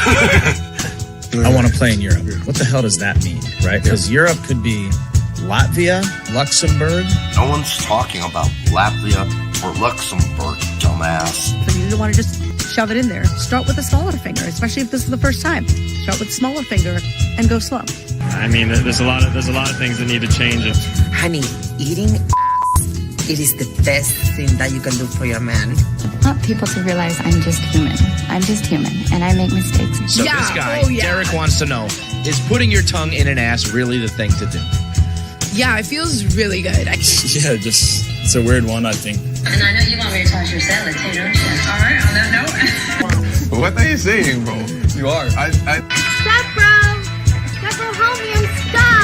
I want to play in Europe. What the hell does that mean, right? Because Europe could be Latvia, Luxembourg. No one's talking about Latvia or Luxembourg, dumbass. But you don't want to just shove it in there. Start with the smaller finger, especially if this is the first time. Start with the smaller finger and go slow. I mean, there's a lot of things that need to change. Honey, eating it is the best thing that you can do for your man. I want people to realize I'm just human. I'm just human, and I make mistakes. So this guy, Derek, wants to know, is putting your tongue in an ass really the thing to do? Yeah, it feels really good. Yeah, just, it's a weird one, I think. And I know you want me to toss your salad too, don't you? All right, on that note. What are you saying, bro? You are. Stop, bro! Stop, bro, help me, I'm stuck!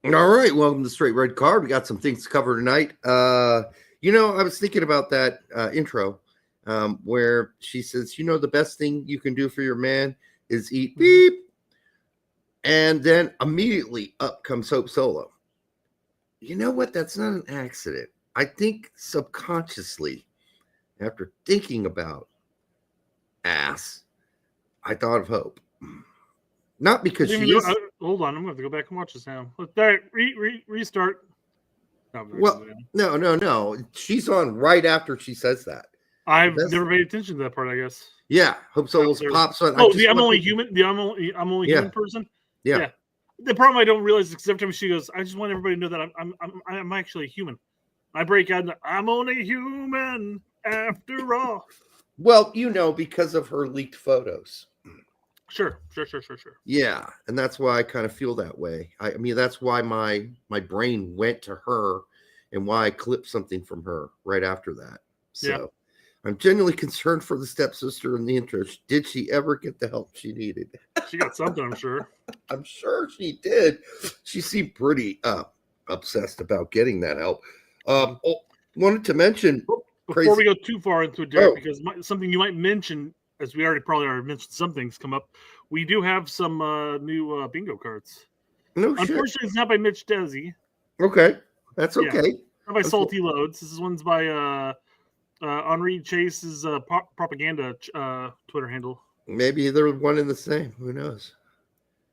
All right, welcome to Straight Red Card. We got some things to cover tonight. I was thinking about that intro where she says, the best thing you can do for your man is eat beep. And then immediately up comes Hope Solo. You know what? That's not an accident. I think subconsciously, after thinking about ass, I thought of Hope. Not because she is... Hold on, I'm going to have to go back and watch this now. All right, restart. No. She's on right after she says that. I've never paid attention to that part, I guess. Yeah, Hope Solo's pops on. Oh, I'm only human. I'm only human person. Yeah. The problem I don't realize is every time she goes, I just want everybody to know that I'm actually a human. I break out. I'm only human after all. Well, because of her leaked photos. Sure. Yeah, and that's why I kind of feel that way. I mean, that's why my brain went to her and why I clipped something from her right after that. So I'm genuinely concerned for the stepsister in the interest. Did she ever get the help she needed? She got something, I'm sure. I'm sure she did. She seemed pretty obsessed about getting that help. Wanted to mention... Before we go too far into it, Derek, because something you might mention, as we probably already mentioned, some things come up. We do have some new bingo cards. No Unfortunately, shit. It's not by Mitch Desi. Okay, that's okay. Yeah. Not by Salty Loads. This one's by Henri Chase's propaganda Twitter handle. Maybe they're one and the same. Who knows?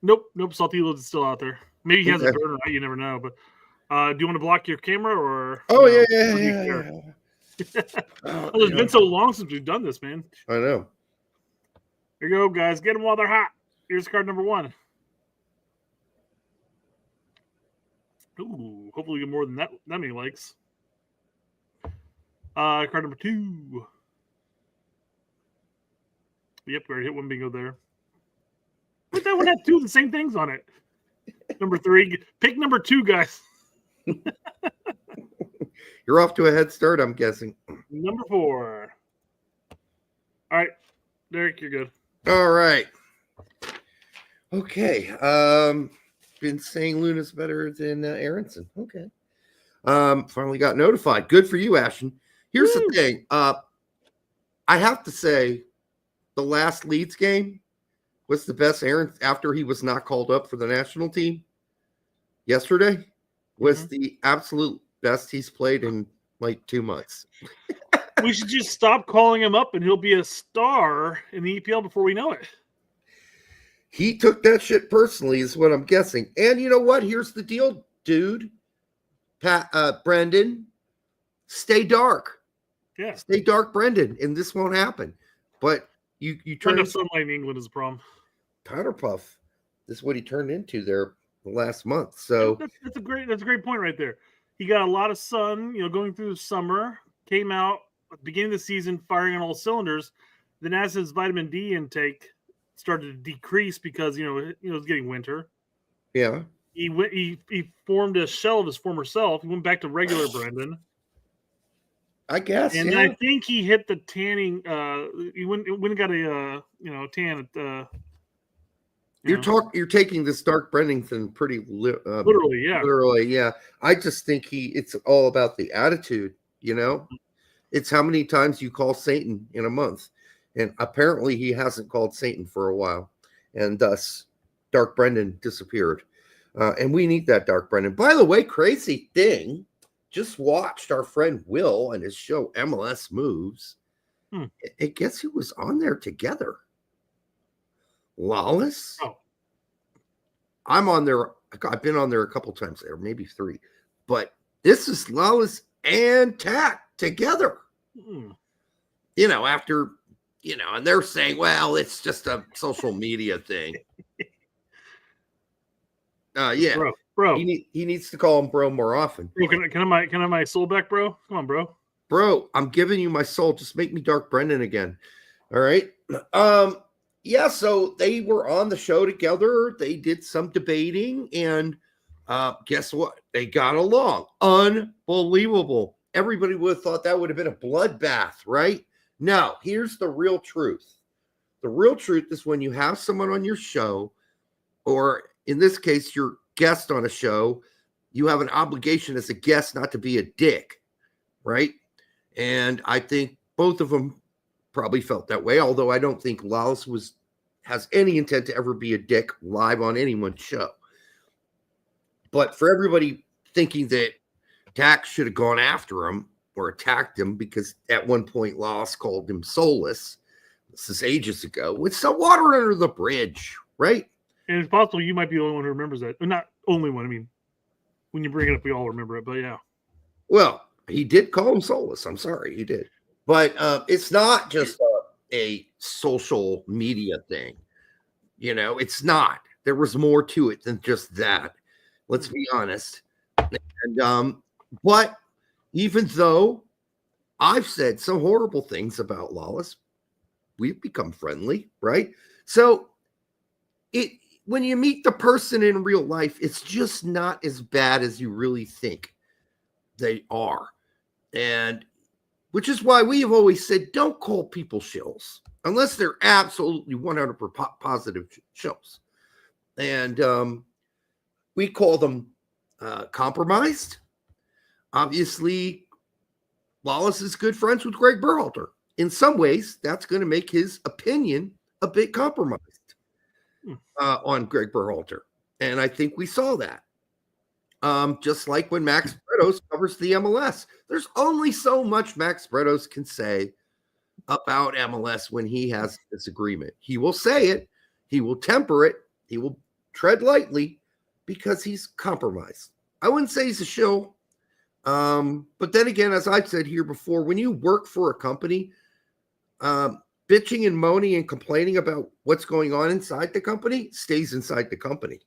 Nope. Salty Loads is still out there. Maybe he has a burner. You never know. But do you want to block your camera or? Oh yeah. It's been so long since we've done this, man. I know. Here you go, guys. Get them while they're hot. Here's card number 1. Ooh, hopefully we get more than that many likes. Card number 2. Yep, we already hit one bingo there. But that one had 2 of the same things on it. Number 3. Pick number 2, guys. You're off to a head start, I'm guessing. Number 4. All right, Derek, you're good. All right. Okay. Been saying Luna's better than Aaronson. Okay. Finally got notified. Good for you, Ashton. Here's the thing. I have to say, the last Leeds game was the best Aaron after he was not called up for the national team. Yesterday was the absolute best he's played in like 2 months. We should just stop calling him up and he'll be a star in the EPL before we know it. He took that shit personally is what I'm guessing. And you know what? Here's the deal, dude. Brendan, stay dark. Yeah. Stay dark, Brendan, and this won't happen. But you turn into sunlight in England is a problem. Powder puff. This is what he turned into there last month. So that's a great point right there. He got a lot of sun, going through the summer, came out at the beginning of the season firing on all cylinders. Then as his vitamin D intake started to decrease because it was getting winter. Yeah. He formed a shell of his former self. He went back to regular Brendan. I guess. And I think he hit the tanning. He went and got a tan at. You're taking this Dark Brennington pretty literally, yeah. Literally, yeah. I just think it's all about the attitude. It's how many times you call Satan in a month, and apparently he hasn't called Satan for a while, and thus Dark Brendan disappeared. And we need that Dark Brendan. By the way, crazy thing just watched our friend Will and his show MLS Moves. And guess who was on there together? Lawless. Oh. I'm on there. I've been on there a couple times there, maybe 3. But this is Lawless and Tack together. You know, after, you know, and they're saying, well, it's just a social media thing. Yeah. Bro. He needs to call him bro more often. Bro, can I have my soul back, bro? Come on, bro. Bro, I'm giving you my soul. Just make me Dark Brendan again. All right. Yeah, so they were on the show together. They did some debating, and guess what? They got along. Unbelievable. Everybody would have thought that would have been a bloodbath, right? No, here's the real truth. The real truth is when you have someone on your show, or in this case, your guest on a show, you have an obligation as a guest not to be a dick, right? And I think both of them probably felt that way, although I don't think Lawless has any intent to ever be a dick live on anyone's show. But for everybody thinking that Tack should have gone after him or attacked him because at one point Lawless called him soulless, this is ages ago, it's the water under the bridge, right? And it's possible you might be the only one who remembers that. Not only one. I mean, when you bring it up, we all remember it. But yeah. Well, he did call him soulless. I'm sorry, he did. But it's not just a social media thing. You know, it's not. There was more to it than just that. Let's be honest. And but even though I've said some horrible things about Lawless, we've become friendly, right? So when you meet the person in real life, it's just not as bad as you really think they are. And which is why we have always said, don't call people shills unless they're absolutely 100% positive shills. And we call them compromised. Obviously, Lawless is good friends with Greg Berhalter. In some ways, that's going to make his opinion a bit compromised on Greg Berhalter. And I think we saw that. Just like when Max Bretos covers the MLS. There's only so much Max Bretos can say about MLS when he has a disagreement. He will say it. He will temper it. He will tread lightly because he's compromised. I wouldn't say he's a shill. But then again, as I've said here before, when you work for a company, bitching and moaning and complaining about what's going on inside the company stays inside the company.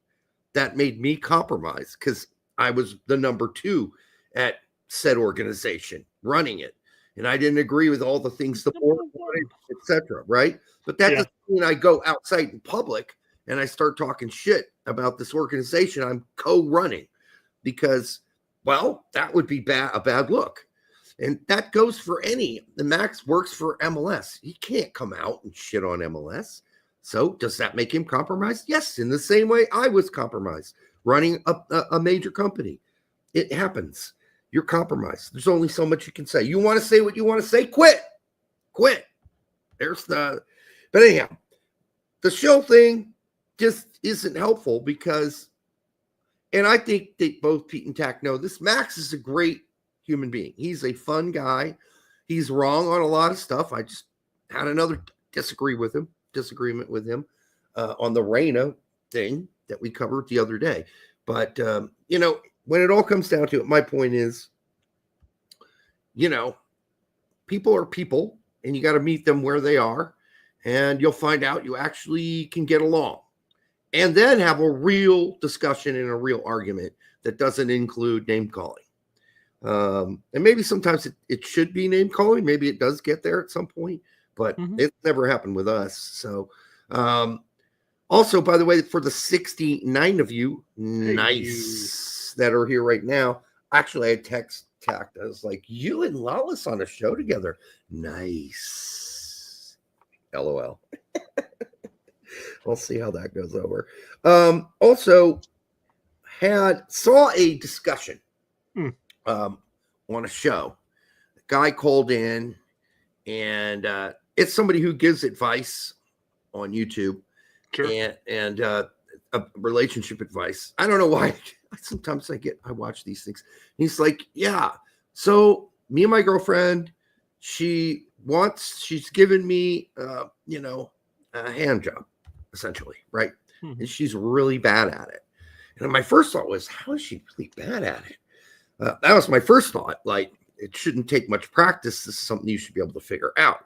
That made me compromise because I was the number 2 at said organization running it. And I didn't agree with all the things the board wanted, etc. Right. But that doesn't mean I go outside in public and I start talking shit about this organization I'm co-running because, well, that would be a bad look. And that goes for the Max works for MLS. He can't come out and shit on MLS. So does that make him compromised? Yes. In the same way I was compromised running a major company. It happens. You're compromised. There's only so much you can say. You want to say what you want to say? Quit. But anyhow, the show thing just isn't helpful because, and I think that both Pete and Tack know this, Max is a great human being. He's a fun guy. He's wrong on a lot of stuff. I just had another disagreement with him on the Reyna thing that we covered the other day. But, you know, when it all comes down to it, my point is, you know, people are people and you got to meet them where they are and you'll find out you actually can get along and then have a real discussion and a real argument that doesn't include name calling. And maybe sometimes it should be name calling. Maybe it does get there at some point, but it's never happened with us. So, also, by the way, for the 69 of you, that are here right now, actually, I text Tact. I was like, you and Lawless on a show together. Nice. LOL. We'll see how that goes over. Also, saw a discussion on a show. A guy called in, and it's somebody who gives advice on YouTube. Sure. And relationship advice. I don't know why. Sometimes I watch these things. He's like, yeah. So me and my girlfriend, she's given me, a hand job, essentially, right? And she's really bad at it. And my first thought was, how is she really bad at it? That was my first thought. Like, it shouldn't take much practice. This is something you should be able to figure out.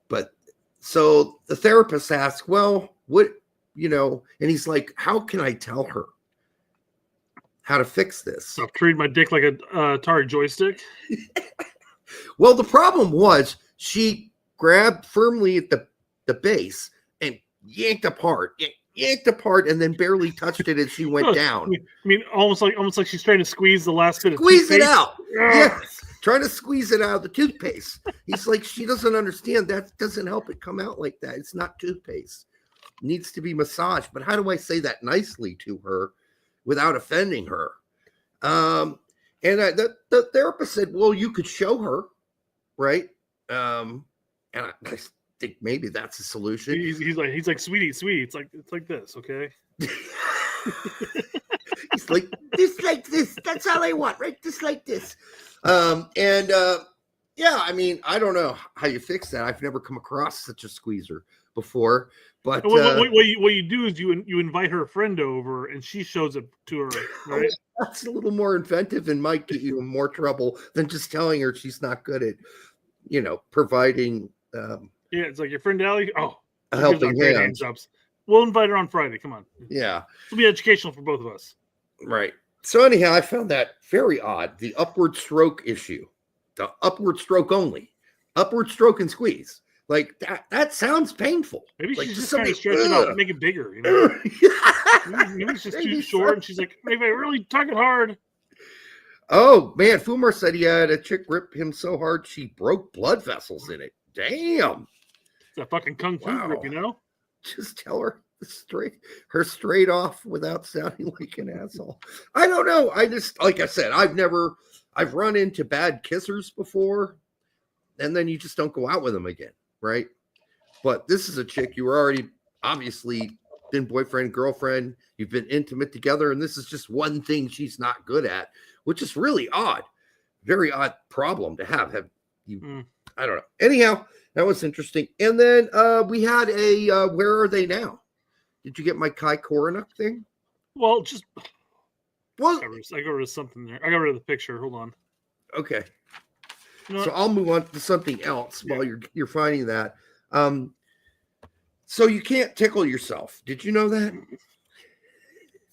But so the therapist asked, well, what, and he's like, how can I tell her how to fix this? I've treated my dick like a Atari joystick. Well, the problem was she grabbed firmly at the base and yanked apart, and then barely touched it as she went down. I mean, almost like she's trying to squeeze the last bit of squeeze it toothpaste. out. Yes, trying to squeeze it out of the toothpaste. He's like, she doesn't understand that doesn't help it come out like that. It's not toothpaste. It needs to be massaged. But how do I say that nicely to her without offending her? And the therapist said, well, you could show her, right? And I think maybe that's a solution. He's like, sweetie, it's like this, okay? He's like, just like this. That's all I want, right? Just like this. Yeah, I mean, I don't know how you fix that. I've never come across such a squeezer before. But what you do is you invite her friend over and she shows it to her, right? That's a little more inventive and might get you in more trouble than just telling her she's not good at, providing. Yeah, it's like your friend Allie. Oh, a helping hand. Jobs. We'll invite her on Friday. Come on. Yeah, it'll be educational for both of us. Right. So anyhow, I found that very odd. The upward stroke issue, the upward stroke only, upward stroke and squeeze. Like that sounds painful. Maybe like, she's just trying to stretch it out and make it bigger. Maybe it's just too short, and she's like, maybe I really tug it hard. Oh man, Fumar said he had a chick rip him so hard she broke blood vessels in it. Damn, it's a fucking kung fu grip, Just tell her straight off without sounding like an asshole. I don't know. I just, like I said, I've run into bad kissers before, and then you just don't go out with them again. Right. But this is a chick you were already obviously been boyfriend, girlfriend. You've been intimate together. And this is just one thing she's not good at, which is really odd. Very odd problem to have. I don't know. Anyhow, that was interesting. And then we had a where are they now? Did you get my Kai Koreniuk thing? Well, I got rid of something there. I got rid of the picture. Hold on. Okay. So I'll move on to something else while you're finding that. So you can't tickle yourself. Did you know that?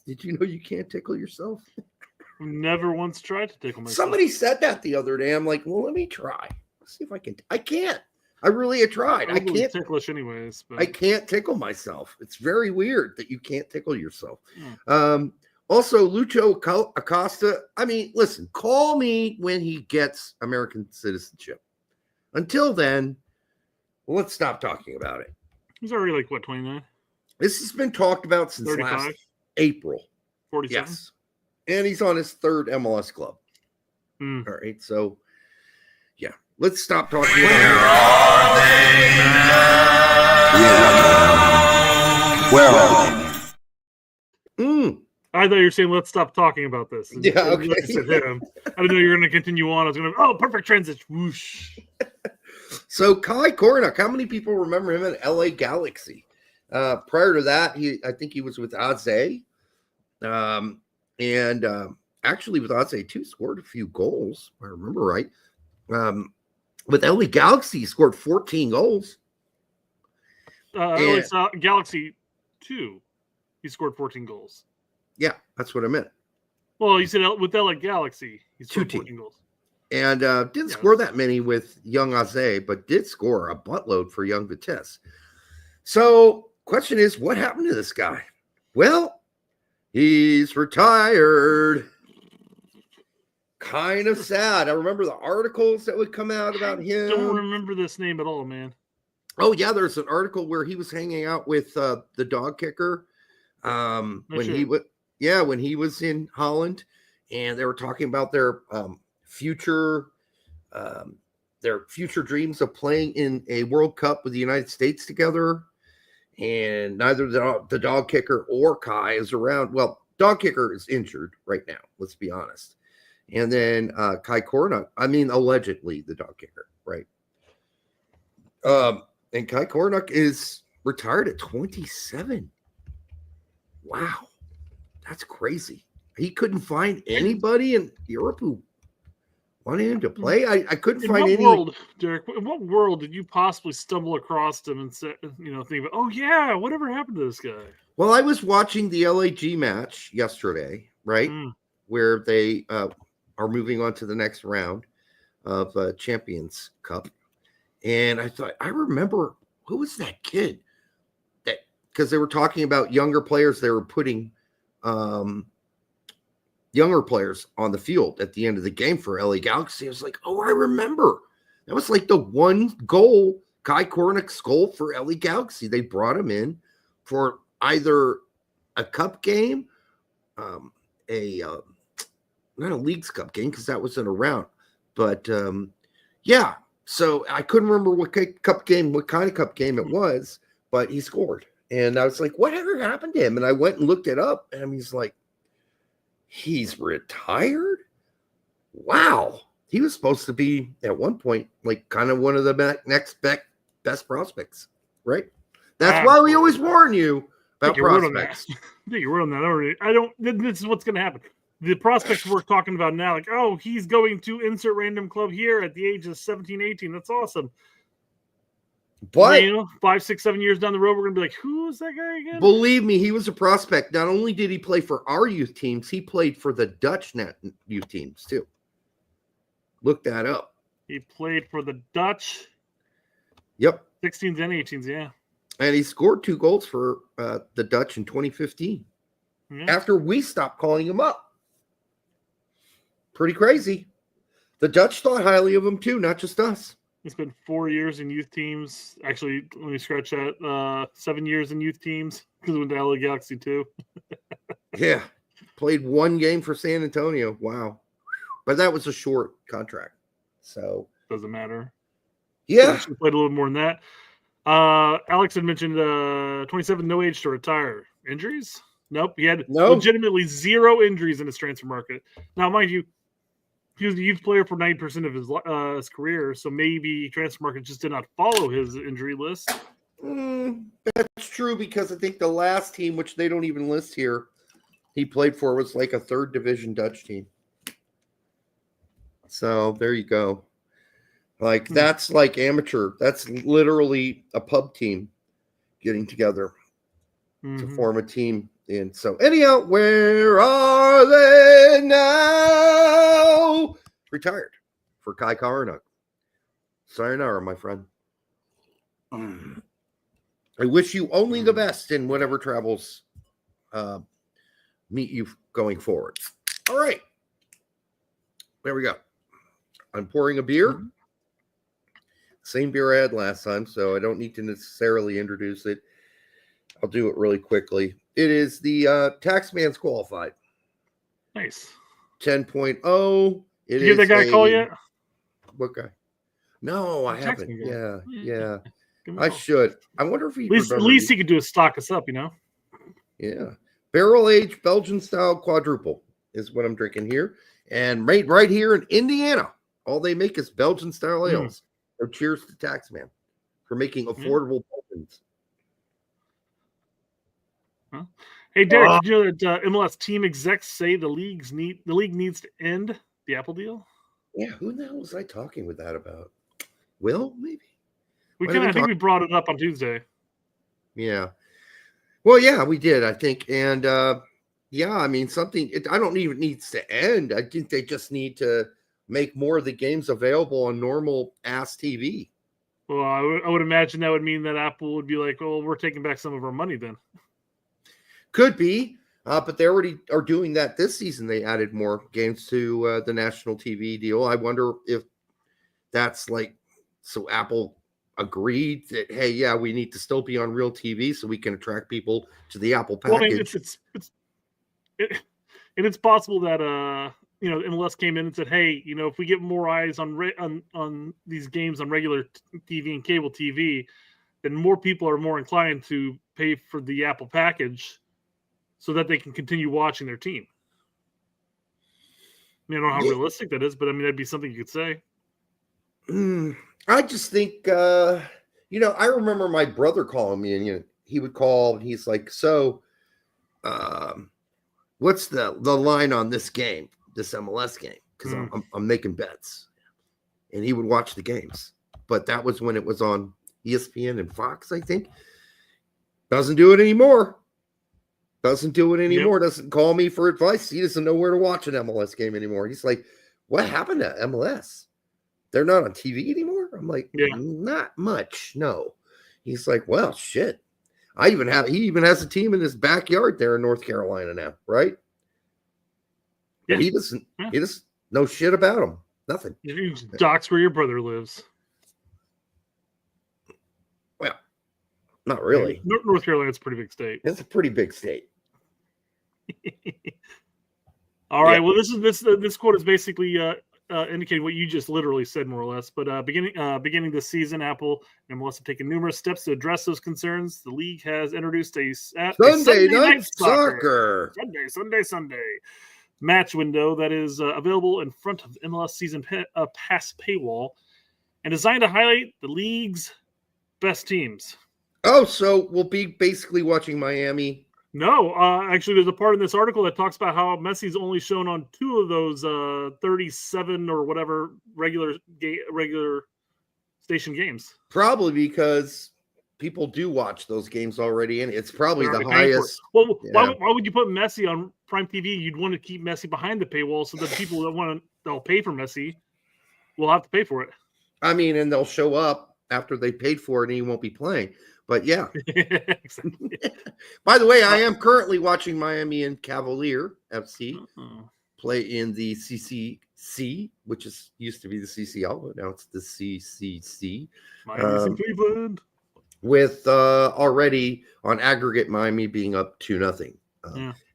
Did you know you can't tickle yourself? Never once tried to tickle myself. Somebody said that the other day. I'm like, well, let me try. Let's see if I can. I can't. I really have tried. I can't. Ticklish anyways. But... I can't tickle myself. It's very weird that you can't tickle yourself. Also, Lucho Acosta, I mean, listen, call me when he gets American citizenship. Until then, let's stop talking about it. He's already 29? This has been talked about since 35? last April. 47? Yes. And he's on his third MLS club. All right, so, yeah. Let's stop talking Where about it. Where are they? I thought you were saying, let's stop talking about this. Yeah, okay. I didn't know you were going to continue on. I was going to, perfect transition. Whoosh. So Kai Koreniuk, how many people remember him in LA Galaxy? Prior to that, I think he was with Aze. Actually with Aze too, scored a few goals, if I remember right. With LA Galaxy, he scored 14 goals. Galaxy 2, he scored 14 goals. Yeah, that's what I meant. Well, you said with LA Galaxy, he scored 14 goals. And didn't score that many with young Aze, but did score a buttload for young Vitesse. So, question is, what happened to this guy? Well, he's retired. Kind of sad. I remember the articles that would come out about him. I don't remember this name at all, man. Oh, yeah, there's an article where he was hanging out with the dog kicker he was in Holland, and they were talking about their future dreams of playing in a World Cup with the United States together. and neither the dog kicker or Kai is around. Well, dog kicker is injured right now. Let's be honest. And then Kai Koreniuk, allegedly the dog kicker, right? And Kai Koreniuk is retired at 27. Wow, that's crazy. He couldn't find anybody in Europe who wanted him to play. I couldn't find any. World, Derek, in what world did you possibly stumble across him and say, think about, oh yeah, whatever happened to this guy? Well, I was watching the LAG match yesterday, right, where they are moving on to the next round of Champions Cup, and I thought, I remember, who was that kid? That, because they were talking about younger players, they were putting younger players on the field at the end of the game for LA Galaxy. I was like, oh, I remember. That was like the one goal, Kai Koreniuk's goal for LA Galaxy. They brought him in for either a cup game, not a Leagues Cup game because that wasn't around. But, yeah, so I couldn't remember what kind of cup game it was, but he scored. And I was like, whatever happened to him? And I went and looked it up, and he's like, he's retired? Wow. He was supposed to be, at one point, like kind of one of the next best prospects, right? That's why we always warn you about prospects. I think you wrote on that already. This is what's going to happen. The prospects we're talking about now, like, oh, he's going to insert random club here at the age of 17, 18. That's awesome. But 5, 6, 7 years down the road, we're going to be like, who's that guy again? Believe me, he was a prospect. Not only did he play for our youth teams, he played for the Dutch youth teams too. Look that up. He played for the Dutch. Yep. 16s and 18s, yeah. And he scored 2 goals for the Dutch in 2015 after we stopped calling him up. Pretty crazy. The Dutch thought highly of him too, not just us. He spent 4 years in youth teams. Actually, let me scratch that. 7 years in youth teams because he went to LA Galaxy too. Yeah. Played 1 game for San Antonio. Wow. But that was a short contract. So. Doesn't matter. Yeah. He played a little more than that. Alex had mentioned 27, no age to retire. Injuries? Nope. He had legitimately 0 injuries in his transfer market. Now, mind you, he was a youth player for 90% of his career, so maybe transfer market just did not follow his injury list. That's true because I think the last team, which they don't even list here, he played for was like a 3rd division Dutch team. So there you go. Like that's like amateur. That's literally a pub team getting together to form a team. And so anyhow, where are they now? Retired for Kai Koreniuk. Sayonara, my friend. I wish you only the best in whatever travels meet you going forward. All right. There we go. I'm pouring a beer. Same beer I had last time, so I don't need to necessarily introduce it. I'll do it really quickly. It is the Taxman's Qualified. Nice. 10.0. Did you hear that guy call yet? What guy? No, I haven't. Guy. Yeah. I should. I wonder if he at least he could do is stock us up, Yeah. Barrel-aged Belgian-style quadruple is what I'm drinking here. And made right here in Indiana. All they make is Belgian-style ales. So cheers to Taxman for making affordable Belgians. Huh? Hey, Derek, did you know that MLS team execs say the league needs to end the Apple deal? Yeah, who the hell was I talking with that about? Will, maybe? I think we brought it up on Tuesday. Yeah. Well, yeah, we did, I think. And, yeah, I mean, I don't even needs to end. I think they just need to make more of the games available on normal ass TV. Well, I would imagine that would mean that Apple would be like, well, we're taking back some of our money then. Could be, but they already are doing that this season. They added more games to the national TV deal. I wonder if that's like, so Apple agreed that, hey, yeah, we need to still be on real TV so we can attract people to the Apple package. Well, I mean, it's possible that MLS came in and said, hey, if we get more eyes on these games on regular TV and cable TV, then more people are more inclined to pay for the Apple package so that they can continue watching their team. I mean, I don't know how realistic that is, but I mean, that'd be something you could say. I just think, I remember my brother calling me, and he would call, and he's like, "So, what's the line on this game, this MLS game? Because I'm making bets." And he would watch the games, but that was when it was on ESPN and Fox, I think. Doesn't do it anymore. Doesn't call me for advice. He doesn't know where to watch an MLS game anymore. He's like, "What happened to MLS? They're not on TV anymore?" I'm like, "Not much, no." He's like, "Well, shit. He even has a team in his backyard there in North Carolina now, right?" Yeah. He doesn't know shit about them. Nothing. You dox where your brother lives. Well, not really. North Carolina's a pretty big state. It's a pretty big state. All right. Well, this quote is basically indicating what you just literally said, more or less. But beginning this season, Apple and MLS have taken numerous steps to address those concerns. The league has introduced a Sunday night soccer. Sunday match window that is available in front of MLS season pass paywall and designed to highlight the league's best teams. Oh, so we'll be basically watching Miami. No, actually, there's a part in this article that talks about how Messi's only shown on 2 of those 37 or whatever regular station games. Probably because people do watch those games already, and it's probably the highest. Well, why would you put Messi on Prime TV? You'd want to keep Messi behind the paywall so that people that they'll pay for Messi will have to pay for it. I mean, and they'll show up after they paid for it, and he won't be playing. But yeah. Exactly. By the way, I am currently watching Miami and Cavalier FC play in the CCC, which used to be the CCL, but now it's the CCC. Miami's in Cleveland. With already on aggregate Miami being up 2-0.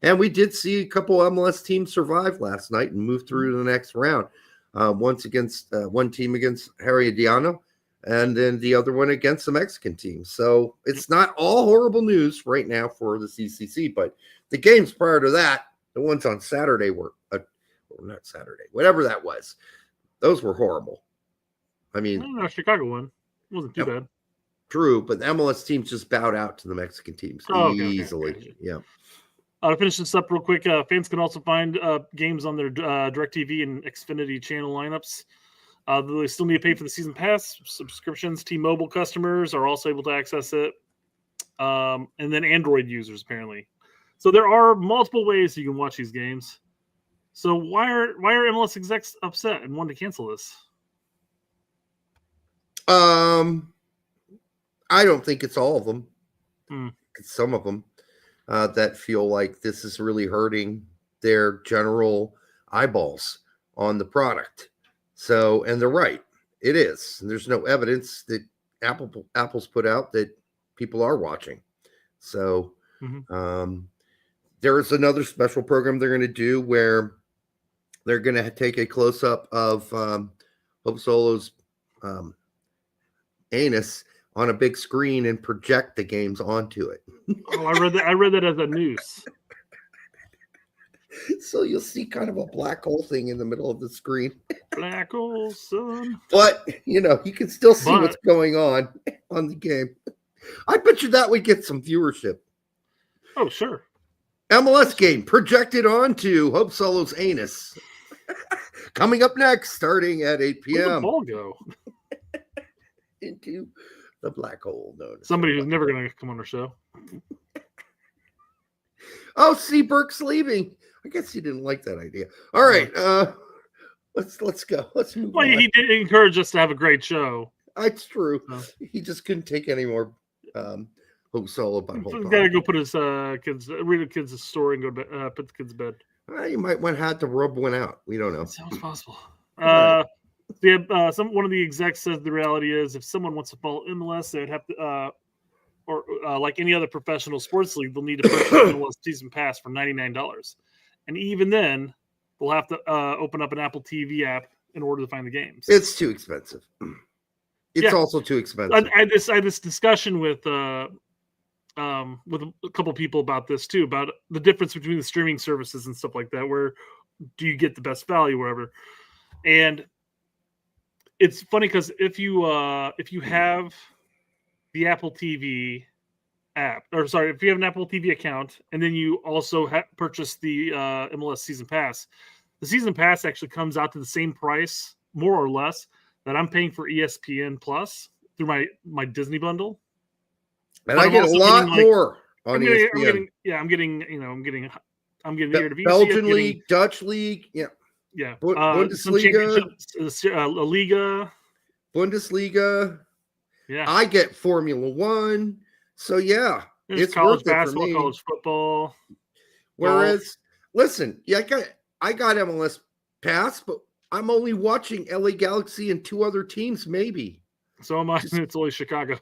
And we did see a couple MLS teams survive last night and move through to the next round. One team against Herediano, and then the other one against the Mexican team. So it's not all horrible news right now for the CCC, but the games prior to that, the ones on Saturday were not Saturday, whatever that was. Those were horrible. I mean, Chicago one wasn't too bad. True, but the MLS teams just bowed out to the Mexican teams easily. Okay. Yeah. To finish this up real quick, fans can also find games on their DirecTV and Xfinity channel lineups. They still need to pay for the season pass subscriptions. T-Mobile customers are also able to access it, and then Android users apparently. So there are multiple ways you can watch these games. So why are MLS execs upset and want to cancel this? I don't think it's all of them. It's some of them that feel like this is really hurting their general eyeballs on the product. So, and they're right. It is. And there's no evidence that Apple's put out that people are watching. So there is another special program they're going to do where they're going to take a close-up of Hope Solo's anus on a big screen and project the games onto it. Oh, I read that as a noose. So you'll see kind of a black hole thing in the middle of the screen. Black hole, son. But, you can still see what's going on the game. I bet you that would get some viewership. Oh, sure. MLS game projected onto Hope Solo's anus. Coming up next, starting at 8 p.m. Where'd the ball go? Into the black hole. Somebody who's never going to come on our show. Oh, see, Burke's leaving. I guess he didn't like that idea. All right, let's go. Let's move on. He did encourage us to have a great show. It's true. He just couldn't take any more Hope Solo about whole. He's got to go put his read the kids a story and go to put the kids to bed. You might have to rub one out. We don't know. Sounds possible. One of the execs says the reality is if someone wants to follow MLS, they'd have to, like any other professional sports league, they'll need to purchase an MLS season pass for $99. And even then, they'll have to open up an Apple TV app in order to find the games. It's too expensive. It's also too expensive. I had this discussion with a couple people about this too, about the difference between the streaming services and stuff like that. Where do you get the best value, wherever? And it's funny because if you have the Apple TV app, or sorry, if you have an Apple TV account, and then you also purchase the MLS season pass, the season pass actually comes out to the same price, more or less, that I'm paying for ESPN Plus through my Disney bundle. And I get a lot more on ESPN. I'm getting the Eredivisie, Belgian League, Dutch League, yeah. Bundesliga, Liga, Bundesliga. Yeah, I get Formula One. So yeah, it's college worth basketball, it for me. college football. Whereas, listen, yeah, I got MLS Pass, but I'm only watching LA Galaxy and 2 other teams, maybe. So am I. It's only Chicago.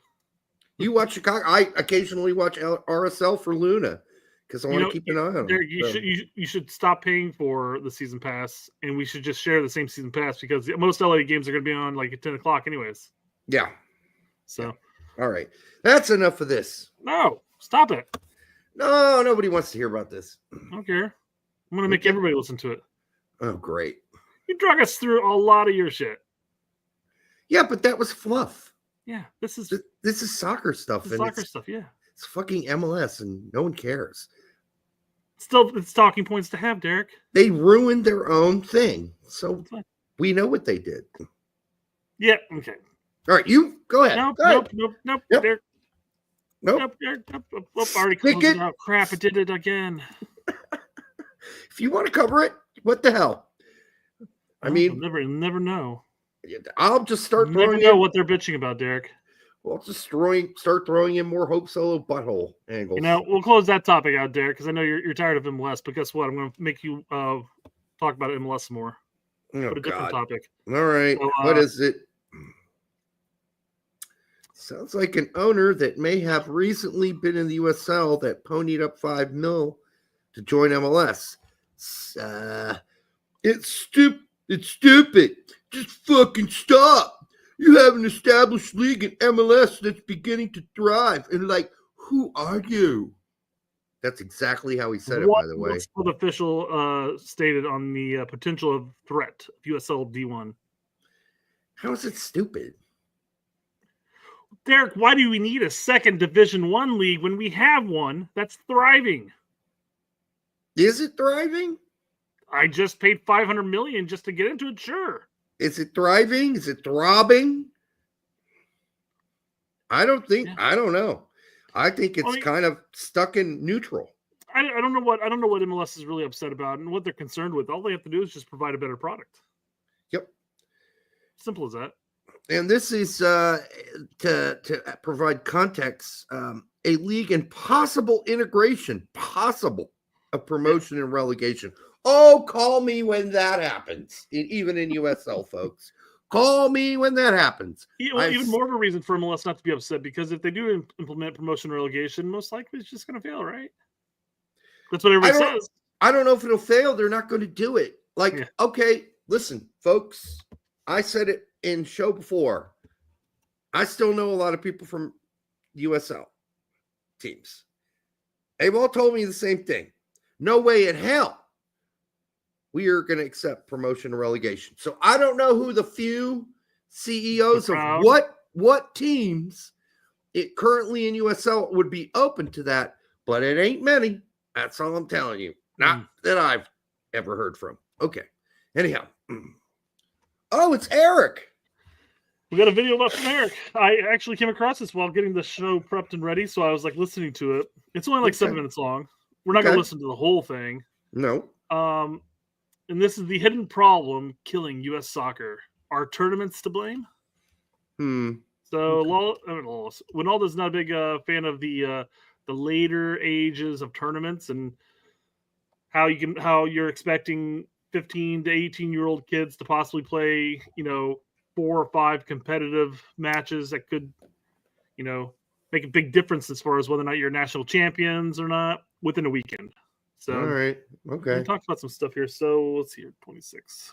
You watch Chicago. I occasionally watch RSL for Luna because I want to keep an eye on them. You should stop paying for the season pass, and we should just share the same season pass because most LA games are going to be on like at 10 o'clock anyways. Yeah. So. All right. That's enough of this. No, stop it. No, nobody wants to hear about this. I don't care. I'm going to make everybody listen to it. Oh, great. You drug us through a lot of your shit. Yeah, but that was fluff. Yeah, this is soccer stuff. This is soccer stuff, yeah. It's fucking MLS, and no one cares. Still, it's talking points to have, Derek. They ruined their own thing, so we know what they did. Yeah, okay. All right, you go ahead. Nope, Yep. Derek. Nope. Derek. Already closed it out. Crap, it did it again. If you want to cover it, what the hell? I mean, never know. I'll just start never know what they're bitching about, Derek. Well, just start throwing in more Hope Solo butthole angles. We'll close that topic out, Derek, because I know you're tired of MLS. But guess what? I'm going to make you talk about MLS more. Oh, different topic. All right. So, what is it? Sounds like an owner that may have recently been in the USL that ponied up $5 million to join MLS. It's stupid. It's stupid. Just fucking stop. You have an established league in MLS that's beginning to thrive. And who are you? That's exactly how he said it, by the way. What's the official stated on the potential of threat of USL D1? How is it stupid? Derek, why do we need a second Division I league when we have one that's thriving? Is it thriving? I just paid $500 million just to get into it. Sure. Is it thriving? Is it throbbing? I don't know. I think it's kind of stuck in neutral. I don't know what MLS is really upset about and what they're concerned with. All they have to do is just provide a better product. Yep. Simple as that. And this is to provide context, a league and possible integration, of promotion and relegation. Oh, call me when that happens. Even in USL, folks. Call me when that happens. Even more of a reason for MLS not to be upset, because if they do implement promotion and relegation, most likely it's just going to fail, right? That's what everybody says. I don't know if it'll fail. They're not going to do it. Okay, listen, folks. I said it in show before. I still know a lot of people from USL teams. They've all told me the same thing. No way in hell we are going to accept promotion and relegation. So I don't know who the few CEOs of what teams it currently in USL would be open to that, but it ain't many. That's all I'm telling you. Not that I've ever heard from. Okay. Anyhow. Oh, it's Eric. We got a video about from Eric. I actually came across this while getting the show prepped and ready, so I was listening to it. It's only 7 minutes long. We're not going to listen to the whole thing. No. And this is the hidden problem killing U.S. soccer. Are tournaments to blame? So, Winaldo's not a big fan of the later ages of tournaments and how you're expecting 15 to 18-year-old kids to possibly play, 4 or 5 competitive matches that could, make a big difference as far as whether or not you're national champions or not within a weekend. So, all right. Okay. We talked about some stuff here. So let's see here. 26.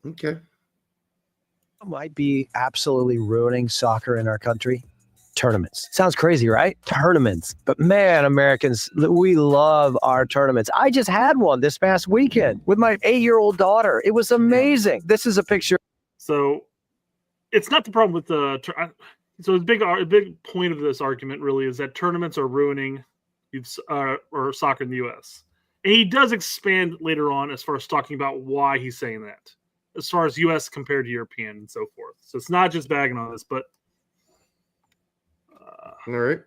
Okay. might be absolutely ruining soccer in our country. Tournaments. Sounds crazy, right? Tournaments. But man, Americans, we love our tournaments. I just had one this past weekend with my 8-year-old daughter. It was amazing. This is a picture. So it's not the problem with the. So a big point of this argument really is that tournaments are ruining or soccer in the U.S. And he does expand later on as far as talking about why he's saying that, as far as U.S. compared to European and so forth. So it's not just bagging on this, but. All right.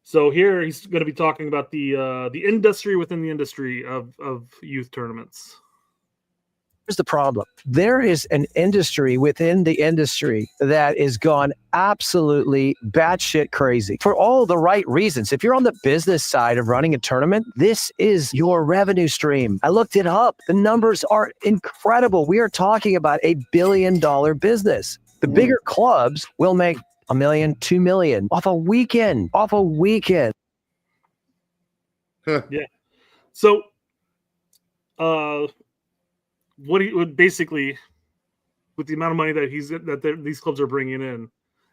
So here he's going to be talking about the industry within the industry of youth tournaments. Here's the problem. There is an industry within the industry that is gone absolutely batshit crazy for all the right reasons. If you're on the business side of running a tournament, this is your revenue stream. I looked it up. The numbers are incredible. We are talking about $1 billion business. The bigger clubs will make $1 million, $2 million off a weekend. Yeah. So, basically, with the amount of money that these clubs are bringing in,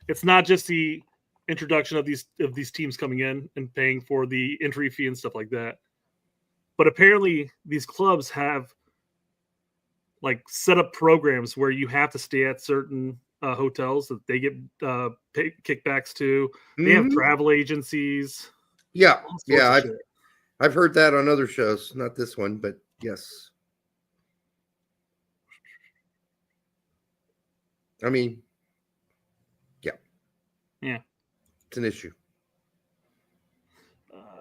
it's not just the introduction of these teams coming in and paying for the entry fee and stuff like that, but apparently these clubs have like set up programs where you have to stay at certain hotels that they get kickbacks to. They have travel agencies. Yeah. I've heard that on other shows, not this one, but yes. I mean, yeah, it's an issue.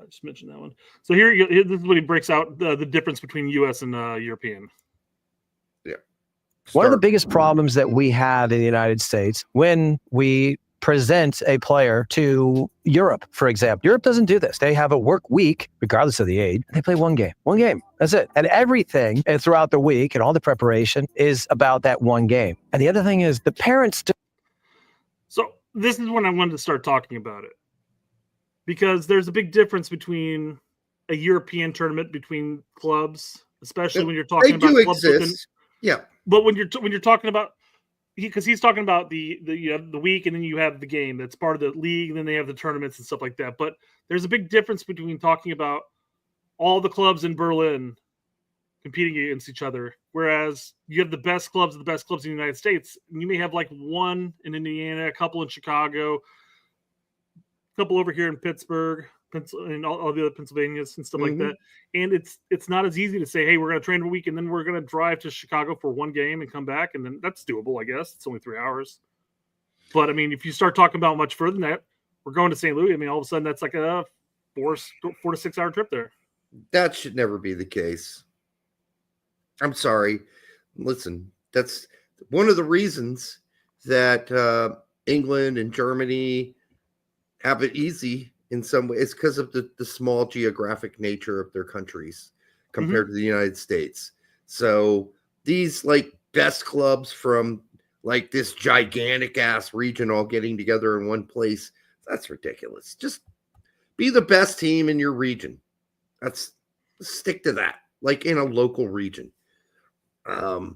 Just mentioned that one. So here you go. This is what he breaks out the difference between U.S. and European. One of the biggest problems that we have in the United States when we present a player to Europe, for example, Europe doesn't do this. They have a work week, regardless of the age. They play one game. That's it. And everything throughout the week and all the preparation is about that one game. And the other thing is the parents. So this is when I wanted to start talking about it, because there's a big difference between a European tournament between clubs, especially when you're talking about clubs within. Yeah. But when you're talking about, because he's talking about the you have the week and then you have the game that's part of the league, and then they have the tournaments and stuff like that. But there's a big difference between talking about all the clubs in Berlin competing against each other, whereas you have the best clubs in the United States. And you may have like one in Indiana, a couple in Chicago, a couple over here in Pittsburgh, and all the other Pennsylvanias and stuff like that. And it's not as easy to say, hey, we're going to train for a week and then we're going to drive to Chicago for one game and come back. And then that's doable, I guess. It's only 3 hours. But I mean, if you start talking about much further than that, we're going to St. Louis. I mean, all of a sudden that's like a 4 to 6 hour trip there. That should never be the case. I'm sorry. Listen, that's one of the reasons that England and Germany have it easy in some way. It's because of the small geographic nature of their countries compared to the United States. So these like best clubs from like this gigantic ass region all getting together in one place, that's ridiculous. Just be the best team in your region. Stick to that, like in a local region. I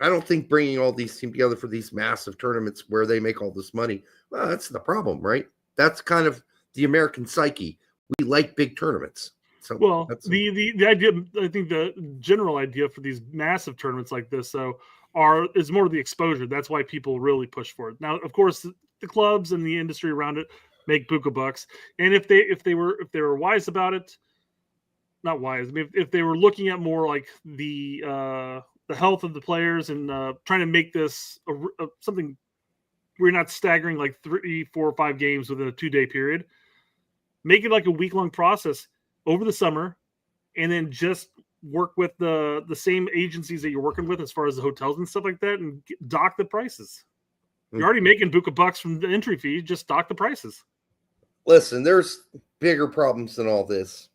don't think bringing all these teams together for these massive tournaments where they make all this money, well, that's the problem, right? That's kind of the American psyche. We like big tournaments. So well, the idea, I think the general idea for these massive tournaments like this, is more of the exposure. That's why people really push for it. Now, of course, the clubs and the industry around it make buku bucks, and if they were wise about it, not wise. I mean, if they were looking at more like the health of the players and trying to make this something, we're not staggering like 3, 4, or 5 games within a 2-day period. Make it like a week-long process over the summer, and then just work with the same agencies that you're working with as far as the hotels and stuff like that, and dock the prices. You're already making buku bucks from the entry fee. Just dock the prices. Listen, there's bigger problems than all this.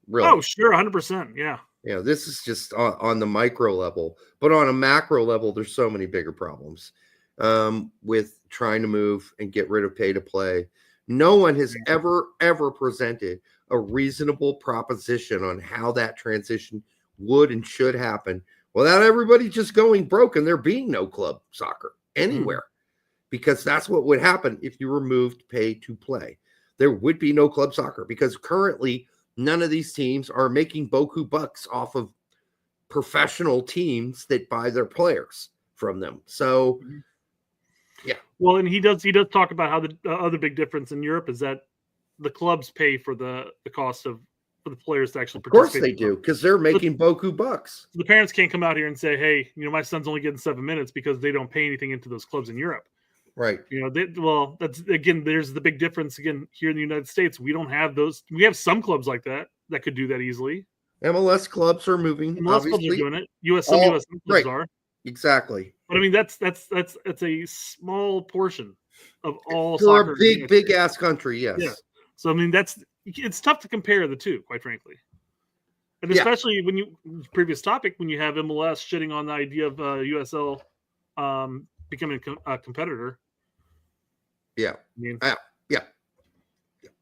Really? Oh, sure, 100%. Yeah. Yeah, this is just on the micro level, but on a macro level, there's so many bigger problems with trying to move and get rid of pay to play. No one has ever presented a reasonable proposition on how that transition would and should happen without everybody just going broke and there being no club soccer anywhere, because that's what would happen if you removed pay to play. There would be no club soccer because currently none of these teams are making boku bucks off of professional teams that buy their players from them. So, yeah. Well, and he does talk about how the other big difference in Europe is that the clubs pay for the cost for the players to actually participate. Of course they do, because they're making boku bucks. The parents can't come out here and say, hey, my son's only getting 7 minutes because they don't pay anything into those clubs in Europe. Right. That's, again, there's the big difference again here in the United States. We don't have those. We have some clubs like that could do that easily. MLS clubs are moving. MLS obviously. clubs are doing it. USM clubs right. are. Exactly. But I mean, that's a small portion of all For soccer. a big ass country, yes. Yeah. So I mean, it's tough to compare the two, quite frankly. And especially when previous topic, when you have MLS shitting on the idea of USL becoming a competitor. Yeah. I mean, yeah.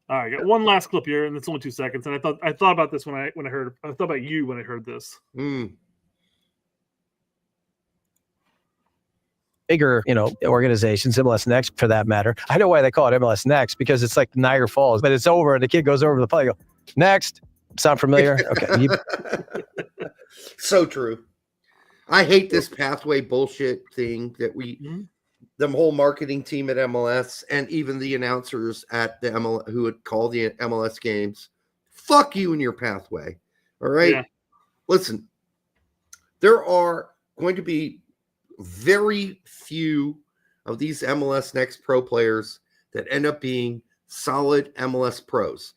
All right, got one last clip here, and it's only 2 seconds. And I thought about this when I thought about you when I heard this. Bigger, organizations, MLS Next for that matter. I know why they call it MLS Next, because it's like Niagara Falls, but it's over and the kid goes over the play. Go, next. Sound familiar? Okay. So true. I hate this pathway bullshit thing that the whole marketing team at MLS and even the announcers at the MLS who would call the MLS games. Fuck you and your pathway. All right. Yeah. Listen, there are going to be very few of these MLS Next Pro players that end up being solid MLS pros,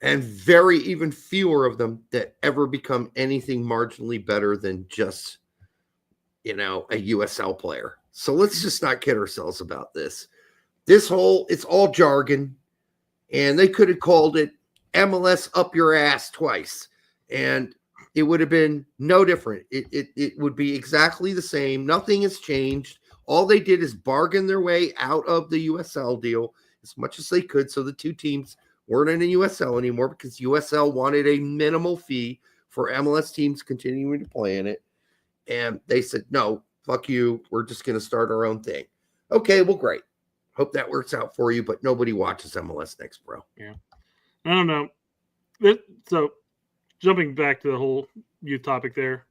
and even fewer of them that ever become anything marginally better than just, a USL player. So let's just not kid ourselves about this. It's all jargon, and they could have called it MLS up your ass twice, and it would have been no different. It would be exactly the same. Nothing has changed. All they did is bargain their way out of the USL deal as much as they could, so the two teams weren't in a USL anymore because USL wanted a minimal fee for MLS teams continuing to play in it. And they said, no, fuck you. We're just going to start our own thing. Okay, well, great. Hope that works out for you, but nobody watches MLS Next Pro. Yeah. I don't know. So jumping back to the whole youth topic there,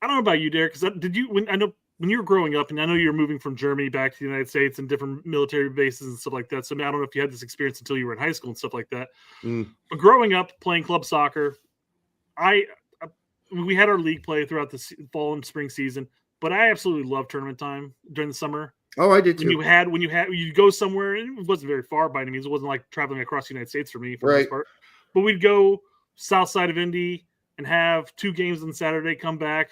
I don't know about you, Derek, because when you were growing up, and I know you're moving from Germany back to the United States and different military bases and stuff like that. So I don't know if you had this experience until you were in high school and stuff like that. But growing up playing club soccer, we had our league play throughout the fall and spring season, but I absolutely loved tournament time during the summer. Oh, I did too. When you go somewhere, and it wasn't very far by any means. It wasn't like traveling across the United States for me, for the most part. But we'd go south side of Indy and have 2 games on Saturday, come back,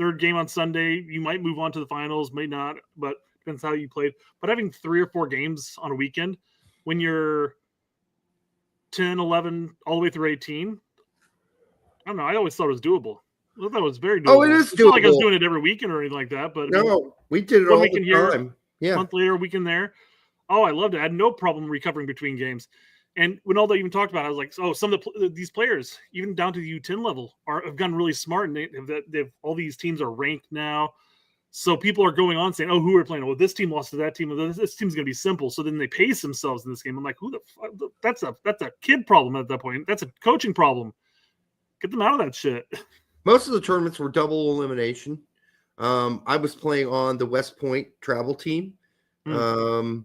3rd game on Sunday. You might move on to the finals, may not, but depends how you played. But having 3 or 4 games on a weekend when you're 10, 11, all the way through 18, I don't know. I always thought it was doable. I thought it was very doable. Oh, it is doable. It's not like I was doing it every weekend or anything like that. But no, we did it all the time. Yeah. A month later, a weekend there. Oh, I loved it. I had no problem recovering between games. And when all that even talked about, I was like, oh, some of these players, even down to the U10 level, have gotten really smart, and they've all these teams are ranked now. So people are going on saying, oh, who are playing? Well, this team lost to that team. This team's going to be simple. So then they pace themselves in this game. I'm like, who the fuck? That's a kid problem at that point. That's a coaching problem. Get them out of that shit. Most of the tournaments were double elimination. I was playing on the West Point travel team when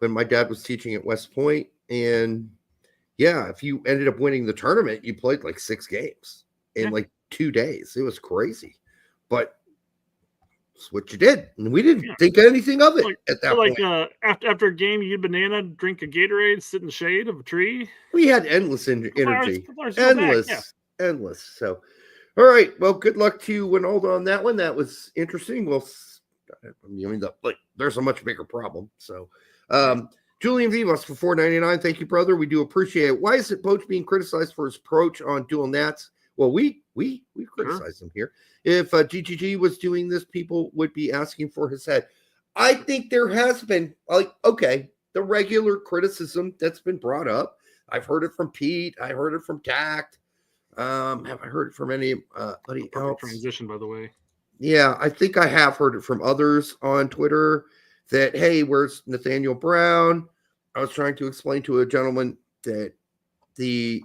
my dad was teaching at West Point. And yeah, if you ended up winning the tournament, you played like 6 games in like 2 days. It was crazy, but it's what you did. And we didn't think anything of it at that point. After a game, you eat a banana, drink a Gatorade, sit in the shade of a tree. We had endless energy. Endless. So, all right. Well, good luck to Winalda on that one. That was interesting. Well, there's a much bigger problem. So, Julian Vivas for $4.99. Thank you, brother. We do appreciate it. Why is it Poach being criticized for his approach on dual nats? Well, we criticize him here. If GGG was doing this, people would be asking for his head. I think there has been the regular criticism that's been brought up. I've heard it from Pete. I heard it from Tact. Haven't heard it from anybody else. Transition, by the way. Yeah, I think I have heard it from others on Twitter that, hey, where's Nathaniel Brown? I was trying to explain to a gentleman that the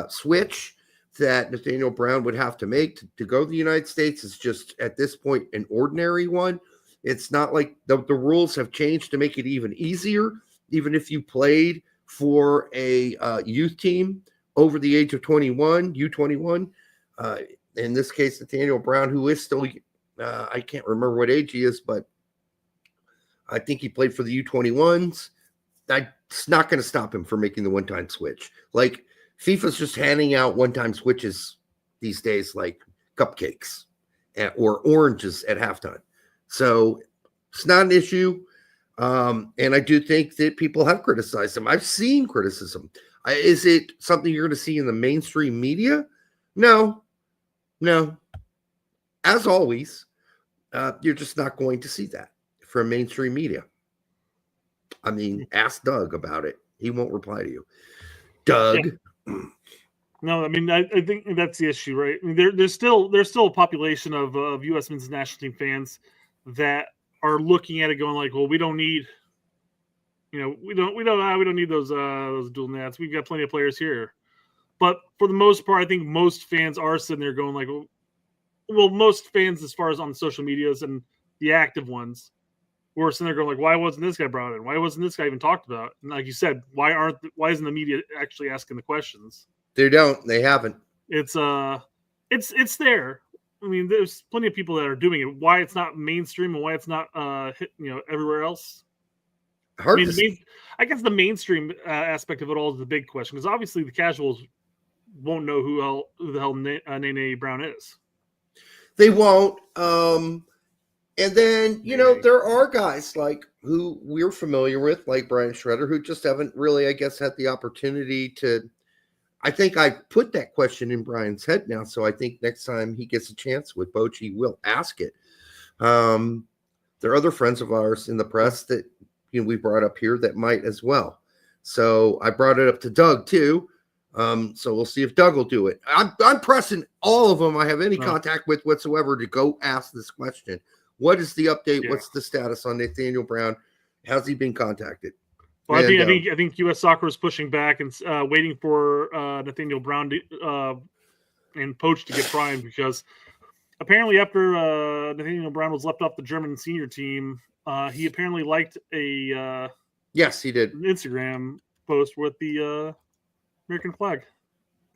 switch that Nathaniel Brown would have to make to go to the United States is just at this point an ordinary one. It's not like the rules have changed to make it even easier. Even if you played for a youth team over the age of 21, U21, in this case, Nathaniel Brown, who is still, I can't remember what age he is, but I think he played for the U21s. That's not going to stop him from making the one-time switch. Like, FIFA's just handing out one-time switches these days, like cupcakes or oranges at halftime. So it's not an issue. And I do think that people have criticized him. I've seen criticism. Is it something you're going to see in the mainstream media? No. As always, you're just not going to see that from mainstream media. I mean, ask Doug about it. He won't reply to you. Doug. Yeah. No, I mean, I think that's the issue, right? I mean, there's still a population of U.S. men's national team fans that are looking at it going like, well, we don't need, we don't need those dual nats. We've got plenty of players here. But for the most part, I think most fans are sitting there going like, well, most fans, as far as on social medias and the active ones, were sitting there going like, why wasn't this guy brought in? Why wasn't this guy even talked about? And like you said, why isn't the media actually asking the questions? They haven't. It's there. I mean, there's plenty of people that are doing it. Why it's not mainstream and why it's not everywhere else? I guess the mainstream aspect of it all is the big question, because obviously the casuals won't know who the hell Nene Brown is. They won't. And then, there are guys like who we're familiar with, like Brian Schroeder, who just haven't really, I guess, had the opportunity to. I think I put that question in Brian's head now, so I think next time he gets a chance with Boch, he will ask it. There are other friends of ours in the press that we brought up here that might as well. So I brought it up to Doug too. So we'll see if Doug will do it. I'm pressing all of them I have any contact with whatsoever to go ask this question. What is the update? Yeah. What's the status on Nathaniel Brown? Has he been contacted? Well, I think U.S. Soccer is pushing back and waiting for Nathaniel Brown and Poch to get primed, because apparently after Nathaniel Brown was left off the German senior team, he apparently liked a yes, he did, an Instagram post with the American flag.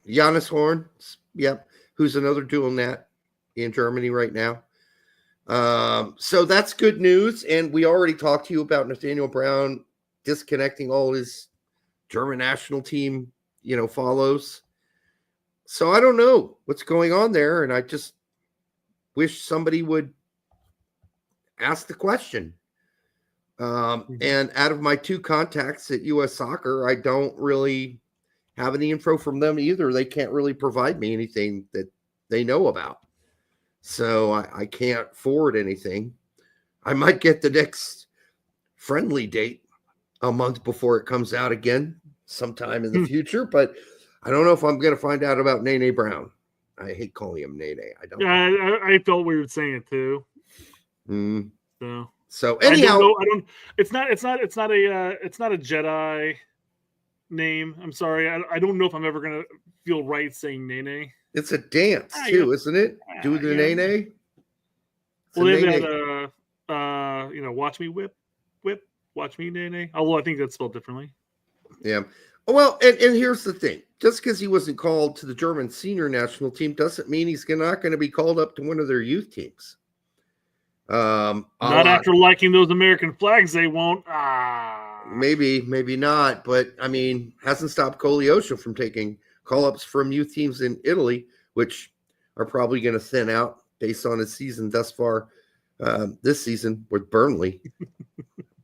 Johannes Horn, yep, who's another dual nat in Germany right now. So that's good news. And we already talked to you about Nathaniel Brown disconnecting all his German national team, follows. So I don't know what's going on there. And I just wish somebody would ask the question. And out of my two contacts at U.S. Soccer, I don't really have any info from them either. They can't really provide me anything that they know about. So I can't forward anything. I might get the next friendly date a month before it comes out again sometime in the future, but I don't know if I'm going to find out about Nene Brown. I hate calling him Nene. I don't. Yeah, I felt weird saying it too. So anyhow, I don't. It's not a Jedi name. I'm sorry. I don't know if I'm ever going to feel right saying Nene. It's a dance too, isn't it? Do the Nene. Well, they have that, watch me whip, watch me Nene. Although I think that's spelled differently. Yeah. Well, and here's the thing. Just because he wasn't called to the German senior national team doesn't mean he's not going to be called up to one of their youth teams. Not after liking those American flags, they won't. Maybe not. But, I mean, hasn't stopped Koleosho from taking call-ups from youth teams in Italy, which are probably going to thin out based on his season thus far this season with Burnley.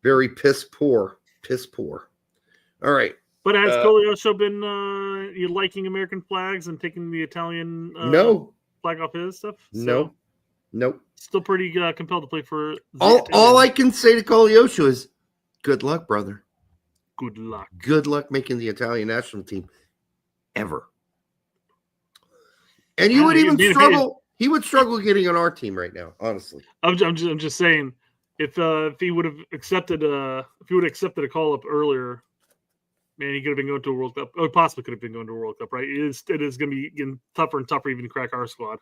Very piss poor. All right. But has Koleosho been liking American flags and taking the Italian flag off his stuff? So nope. Still pretty compelled to play for all I can say to Koleosho is good luck, brother. Good luck. Good luck making the Italian national team ever. And you would even struggle. He would struggle getting on our team right now, honestly. I'm just saying, if he would have accepted a call up earlier, man, he could have been going to a World Cup. Or possibly could have been going to a World Cup, right? It is going to be getting tougher and tougher even to crack our squad.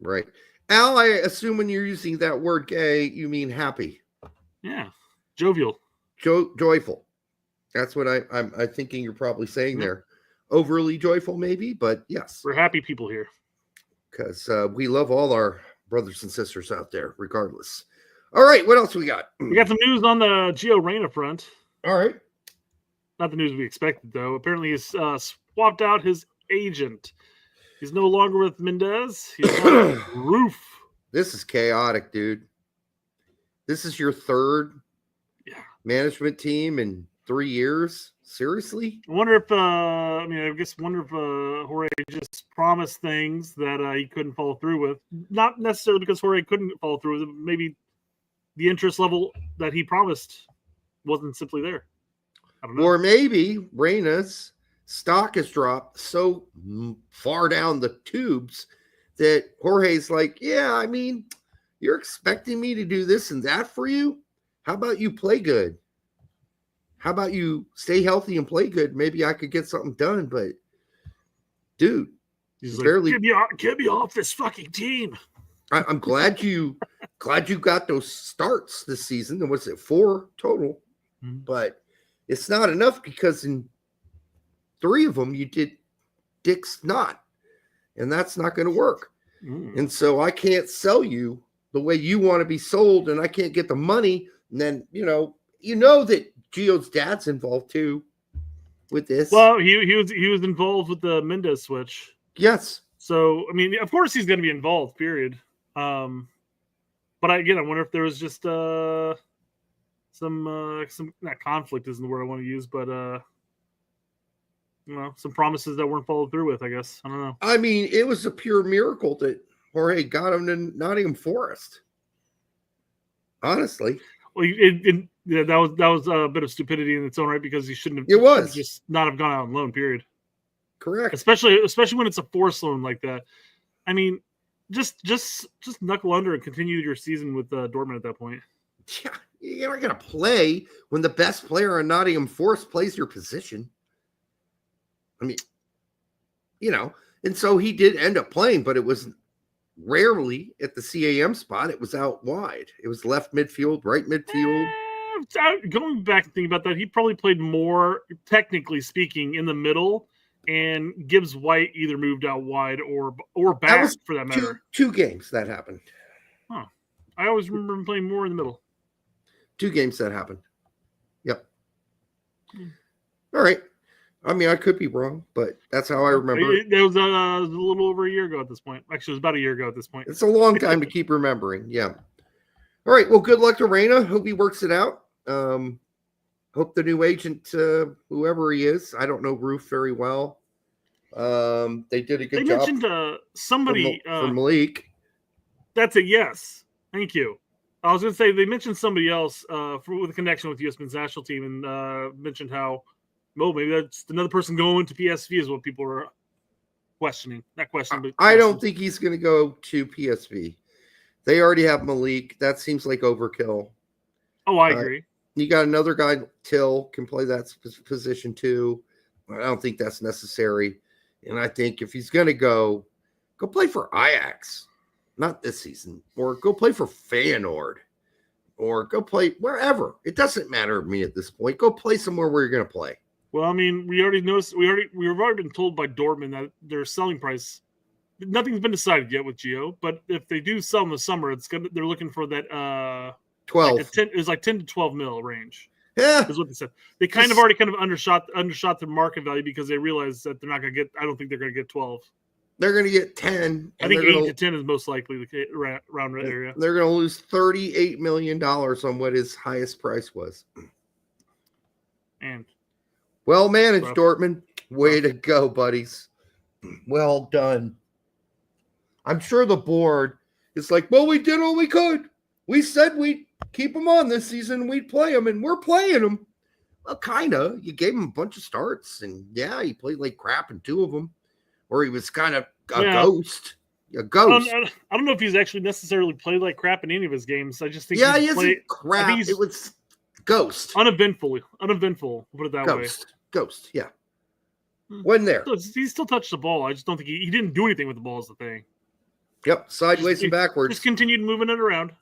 Right. Al, I assume when you're using that word gay, you mean happy. Yeah. Jovial. Joyful. That's what I'm thinking you're probably saying there. Overly joyful, maybe, but yes. We're happy people here. Because we love all our brothers and sisters out there, regardless. All right, what else we got? We got some news on the Gio Reyna front. All right. Not the news we expected, though. Apparently, he's swapped out his agent. He's no longer with Mendez. He's on Roof. This is chaotic, dude. This is your third management team in 3 years? Seriously? I wonder if, Jorge just promised things that he couldn't follow through with. Not necessarily because Jorge couldn't follow through with it. Maybe the interest level that he promised wasn't simply there. I don't know. Or maybe Reyna's stock has dropped so far down the tubes that Jorge's like, yeah, I mean, you're expecting me to do this and that for you? How about you play good? How about you stay healthy and play good? Maybe I could get something done, but dude, he's barely get me off this fucking team. I'm glad you got those starts this season. And what's it, 4 total? Mm-hmm. But it's not enough because in 3 of them you did Dick's not, and that's not going to work. And so I can't sell you the way you want to be sold, and I can't get the money. And then you know that Gio's dad's involved too with this. Well, he was involved with the Mendez switch. Yes. So I mean, of course he's going to be involved. Period. But I wonder if there was just some not conflict isn't the word I want to use, but some promises that weren't followed through with. I guess I don't know. I mean, it was a pure miracle that Jorge got him to Nottingham Forest. Honestly. Well, that was a bit of stupidity in its own right because he shouldn't have. It was just not have gone out on loan. Period. Correct. Especially when it's a forced loan like that. I mean, just knuckle under and continue your season with Dortmund at that point. Yeah, you're not going to play when the best player in Nottingham Forest plays your position. I mean, and so he did end up playing, but it was rarely at the CAM spot. It was out wide. It was left midfield, right midfield. Going back and thinking about that, he probably played more, technically speaking, in the middle, and Gibbs White either moved out wide or back for that matter. Two games that happened. Huh. I always remember him playing more in the middle. 2 games that happened. Yep. All right. I mean, I could be wrong, but that's how I remember it. It was a little over a year ago at this point. Actually, it was about a year ago at this point. It's a long time to keep remembering. Yeah. All right. Well, good luck to Reyna. Hope he works it out. Hope the new agent, whoever he is, I don't know Roof very well. They did a good job. They mentioned somebody for Malik. That's a yes. Thank you. I was going to say they mentioned somebody else with a connection with USMNT national team and mentioned how, maybe that's another person going to PSV is what people are questioning. Not questioning, but I don't think he's going to go to PSV. They already have Malik. That seems like overkill. Oh, I agree. You got another guy, Till, can play that position too. I don't think that's necessary. And I think if he's going to go play for Ajax, not this season, or go play for Feyenoord, or go play wherever. It doesn't matter to me at this point. Go play somewhere where you're going to play. Well, I mean, we've already been told by Dortmund that their selling price, nothing's been decided yet with Gio, but if they do sell in the summer, they're looking for that 12. Like it was like 10 to 12 mil range. Yeah, is what they said. They kind of undershot the market value because they realized that they're not going to get. I don't think they're going to get 12. They're going to get 10. I think 8 to 10 is most likely the round area. They're going to lose $38 million on what his highest price was. And well managed, Dortmund. Way to go, buddies. Well done. I'm sure the board is like, well, we did all we could. We said we'd keep him on this season. We'd play him, and we're playing him. Well, kind of. You gave him a bunch of starts, and yeah, he played like crap in 2 of them. Or he was kind of ghost. A ghost. I don't know if he's actually necessarily played like crap in any of his games. I just think he isn't crap. It was ghost. Uneventful. We'll put it that way. Ghost. Yeah. Wasn't there. He still touched the ball. I just don't think he didn't do anything with the ball is the thing. Yep. Sideways and backwards. Just continued moving it around.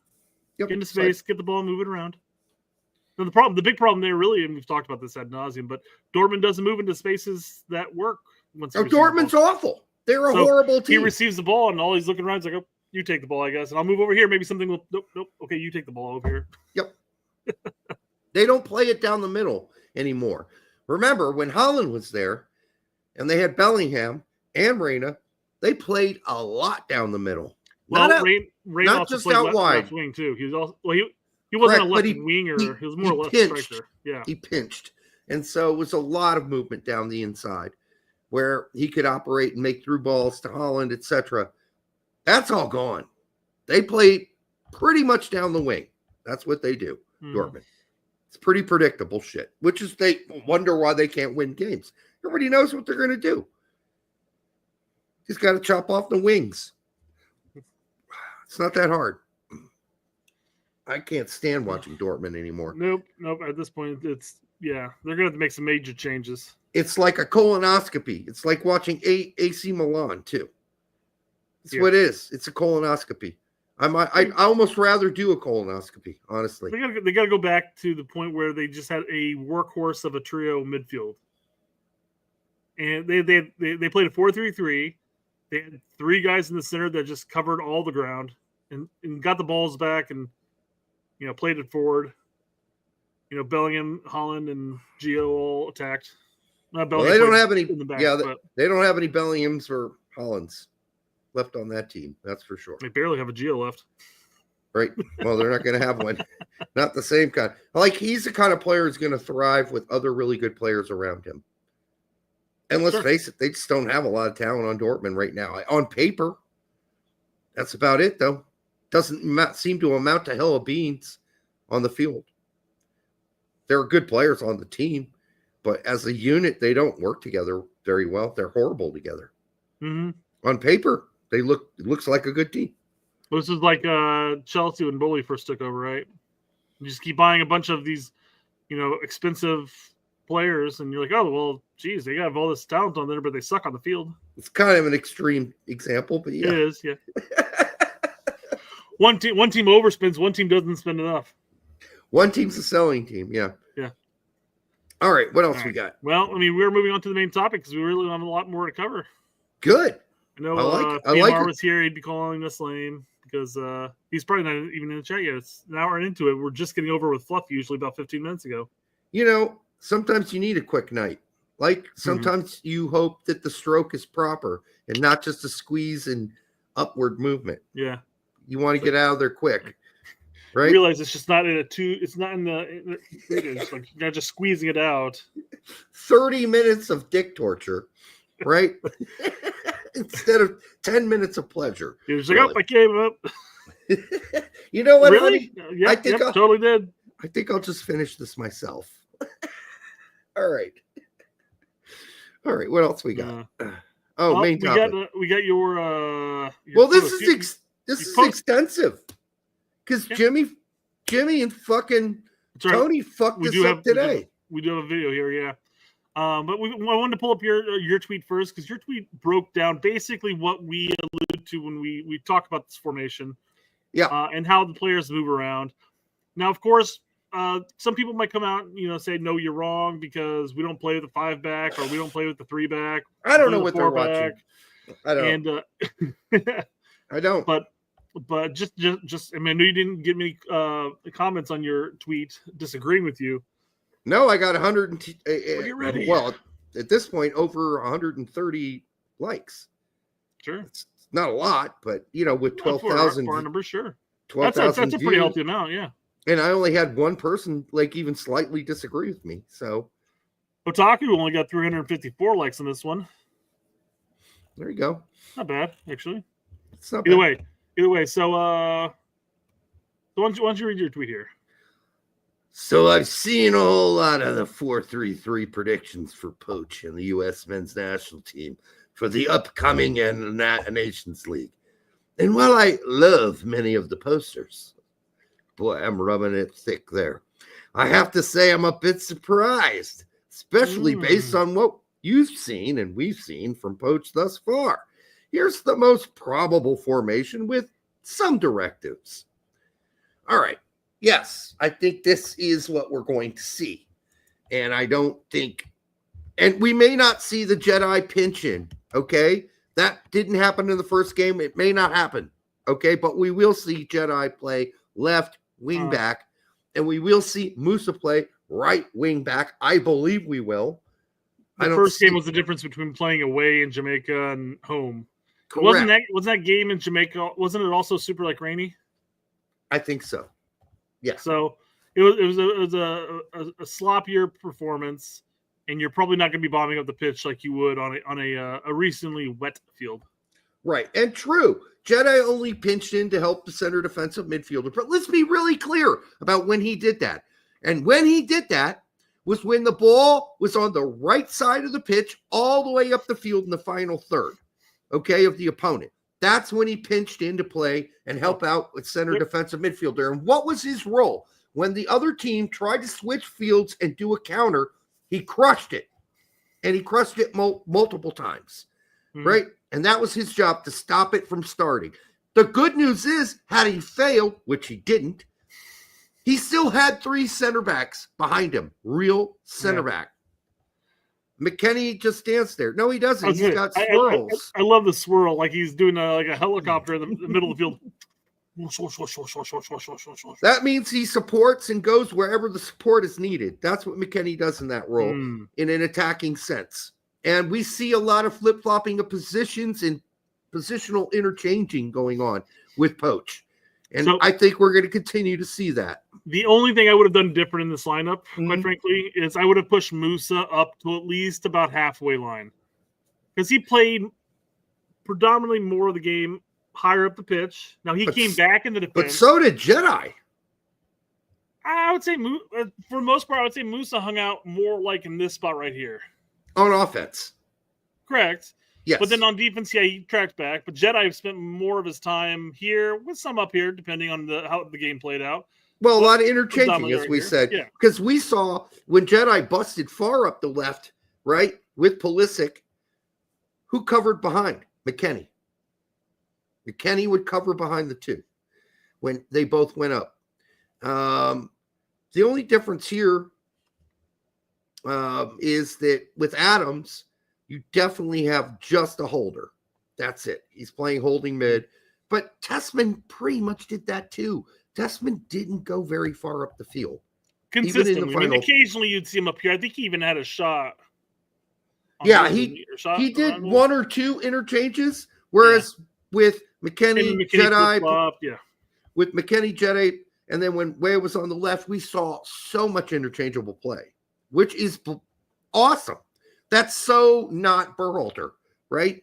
Yep. Get into space, get the ball moving around. Now the big problem there really, and we've talked about this ad nauseum, but Dortmund doesn't move into spaces that work. Dortmund's awful. They're a horrible team. He receives the ball, and all he's looking around is like, oh, you take the ball, I guess. And I'll move over here. Maybe something will, nope. Okay, you take the ball over here. Yep. They don't play it down the middle anymore. Remember, when Holland was there, and they had Bellingham and Reyna, they played a lot down the middle. Well, Reyna not just out wide. Left wing, too. He was also, he wasn't a left winger. He was more a left striker. Yeah. He pinched. And so it was a lot of movement down the inside, where he could operate and make through balls to Holland, etc. That's all gone. They play pretty much down the wing. That's what they do, Dortmund. It's pretty predictable shit, which is they wonder why they can't win games. Everybody knows what they're going to do. Just got to chop off the wings. It's not that hard. I can't stand watching Dortmund anymore. Nope. At this point, they're going to have to make some major changes. It's like a colonoscopy. It's like watching AC Milan too. That's what it is. It's a colonoscopy. I almost rather do a colonoscopy, honestly. They got to go back to the point where they just had a workhorse of a trio midfield, and they played a 4-3-3. They had three guys in the center that just covered all the ground and got the balls back and played it forward. Bellingham, Holland, and Gio all attacked. They don't have any in the back. Yeah, they don't have any Bellinghams or Hollands left on that team. That's for sure. They barely have a Gio left. Right. Well, they're not going to have one. Not the same kind. Like, he's the kind of player who's going to thrive with other really good players around him. And let's face it, they just don't have a lot of talent on Dortmund right now. On paper, that's about it, though. Doesn't seem to amount to hell of beans on the field. There are good players on the team, but as a unit, they don't work together very well. They're horrible together. Mm-hmm. On paper, it looks like a good team. Well, this is like Chelsea when Bully first took over, right? You just keep buying a bunch of these, expensive players, and you're like, oh, well, geez, they have all this talent on there, but they suck on the field. It's kind of an extreme example, but yeah. It is, yeah. One team overspends, one team doesn't spend enough. One team's a selling team, yeah. Yeah. All right, what else we got? Well, we're moving on to the main topic because we really have a lot more to cover. Good. I know PMR was here, he'd be calling us lame because he's probably not even in the chat yet. It's an hour into it. We're just getting over with Fluff usually about 15 minutes ago. Sometimes you need a quick night. Like sometimes you hope that the stroke is proper and not just a squeeze and upward movement. Yeah. You want to get out of there quick. Right? Realize it's just not it's not in the it's like you're just squeezing it out. 30 minutes of dick torture, right? Instead of 10 minutes of pleasure. You're just like, oh, I gave up. You know what? Really? Yeah, I totally did. I think I'll just finish this myself. All right. What else we got? Main topic. We got your well, this is extensive because Jimmy and fucking Tony fucked this up today. We do have a video here, yeah. But I wanted to pull up your tweet first because your tweet broke down basically what we alluded to when we talked about this formation, and how the players move around. Now, of course, some people might come out and say, no, you're wrong because we don't play with the 5-back or we don't play with the 3-back. I don't know what they're watching. I don't. And I don't. But just I know you didn't get many comments on your tweet disagreeing with you. No, I got 100. Ready? Well, at this point, over 130 likes. Sure, it's not a lot, but with 12,000 for our numbers, sure. 12,000. That's a pretty healthy amount, yeah. And I only had one person even slightly disagree with me. So Otaku only got 354 likes on this one. There you go. Not bad, actually. It's not Either bad. way. So why don't you read your tweet here? So I've seen a whole lot of the 4-3-3 predictions for Poch and the U.S. men's national team, for the upcoming Nations League. And while I love many of the posters, boy, I'm rubbing it thick there. I have to say I'm a bit surprised, especially based on what you've seen and we've seen from Poach thus far. Here's the most probable formation with some directives. All right. Yes, I think this is what we're going to see. And I don't think, and we may not see the Jedi pinch in, okay? That didn't happen in the first game. It may not happen, okay? But we will see Jedi play left wing back, and we will see Musa play right wing back. I believe we will. The first game was the difference between playing away in Jamaica and home. Correct. Wasn't that game in Jamaica? Wasn't it also super like rainy? I think so. Yeah. So it was a sloppier performance, and you're probably not going to be bombing up the pitch like you would on a recently wet field. Right. And true. Jedi only pinched in to help the center defensive midfielder. But let's be really clear about when he did that. And when he did that was when the ball was on the right side of the pitch all the way up the field in the final third, okay, of the opponent. That's when he pinched in to play and help out with center defensive midfielder. And what was his role? When the other team tried to switch fields and do a counter, he crushed it. And he crushed it multiple times, right? And that was his job, to stop it from starting. The good news is, had he failed, which he didn't, he still had 3 center backs behind him, real center back. McKennie just stands there. No, he doesn't. He's got swirls. I love the swirl, like he's doing like a helicopter in the middle of the field. That means he supports and goes wherever the support is needed. That's what McKennie does in that role, in an attacking sense. And we see a lot of flip-flopping of positions and positional interchanging going on with Poach. And so, I think we're going to continue to see that. The only thing I would have done different in this lineup, quite frankly, is I would have pushed Musa up to at least about halfway line. Because he played predominantly more of the game higher up the pitch. Now, he came back in the defense. But so did Jedi. I would say, for the most part, I would say Musa hung out more like in this spot right here. On offense. Correct. Yes. But then on defense, yeah, he tracked back. But Jedi spent more of his time here with some up here, depending on how the game played out. Well, a lot of interchanging, as we said. Because we saw when Jedi busted far up the left, right, with Pulisic, who covered behind? McKennie. McKennie would cover behind the two when they both went up. The only difference here is that with Adams, you definitely have just a holder. That's it. He's playing holding mid. But Tessman pretty much did that too. Tessman didn't go very far up the field. Consistently. I mean, occasionally you'd see him up here. I think he even had a shot. Yeah, he did one or two interchanges, whereas with McKennie, Jedi, with McKennie, Jedi, and then when Way was on the left, we saw so much interchangeable play, which is awesome. That's so not Berhalter, right?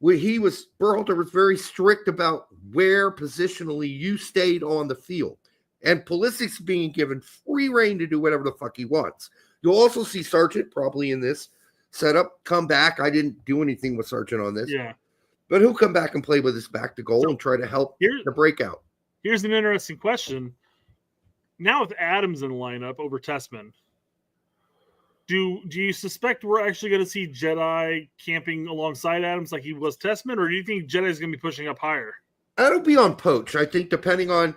Berhalter was very strict about where positionally you stayed on the field. And Pulisic's being given free reign to do whatever the fuck he wants. You'll also see Sargent probably in this setup come back. I didn't do anything with Sargent on this. Yeah. But he'll come back and play with his back to goal and try to help the breakout. Here's an interesting question. Now with Adams in the lineup over Tessman, do you suspect we're actually going to see Jedi camping alongside Adams like he was Tessman, or do you think Jedi's going to be pushing up higher? That'll be on Poach, I think, depending on,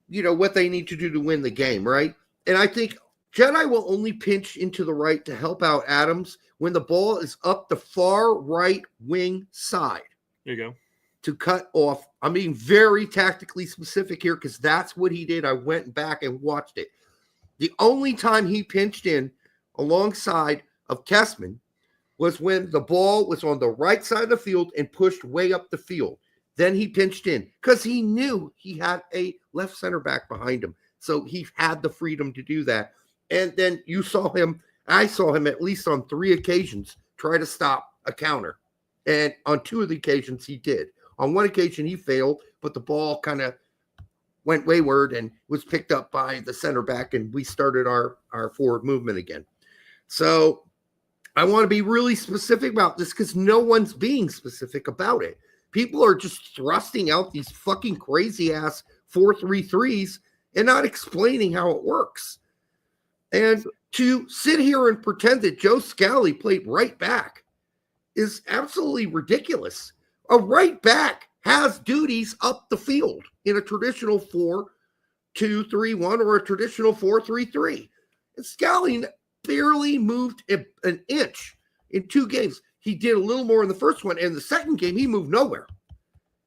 what they need to do to win the game, right? And I think Jedi will only pinch into the right to help out Adams when the ball is up the far right wing side. There you go. To cut off. I'm being very tactically specific here because that's what he did. I went back and watched it. The only time he pinched in alongside of Tessman was when the ball was on the right side of the field and pushed way up the field. Then he pinched in because he knew he had a left center back behind him. So he had the freedom to do that. And then I saw him at least on 3 occasions try to stop a counter. And on 2 of the occasions he did. On 1 occasion he failed, but the ball kind of went wayward and was picked up by the center back, and we started our forward movement again. So I want to be really specific about this because no one's being specific about it. People are just thrusting out these fucking crazy ass 4-3-3s and not explaining how it works. And to sit here and pretend that Joe Scally played right back is absolutely ridiculous. A right back has duties up the field in a traditional 4-2-3-1 or a traditional 4-3-3. And Scally barely moved an inch in 2 games. He did a little more in the first one, and the second game, he moved nowhere.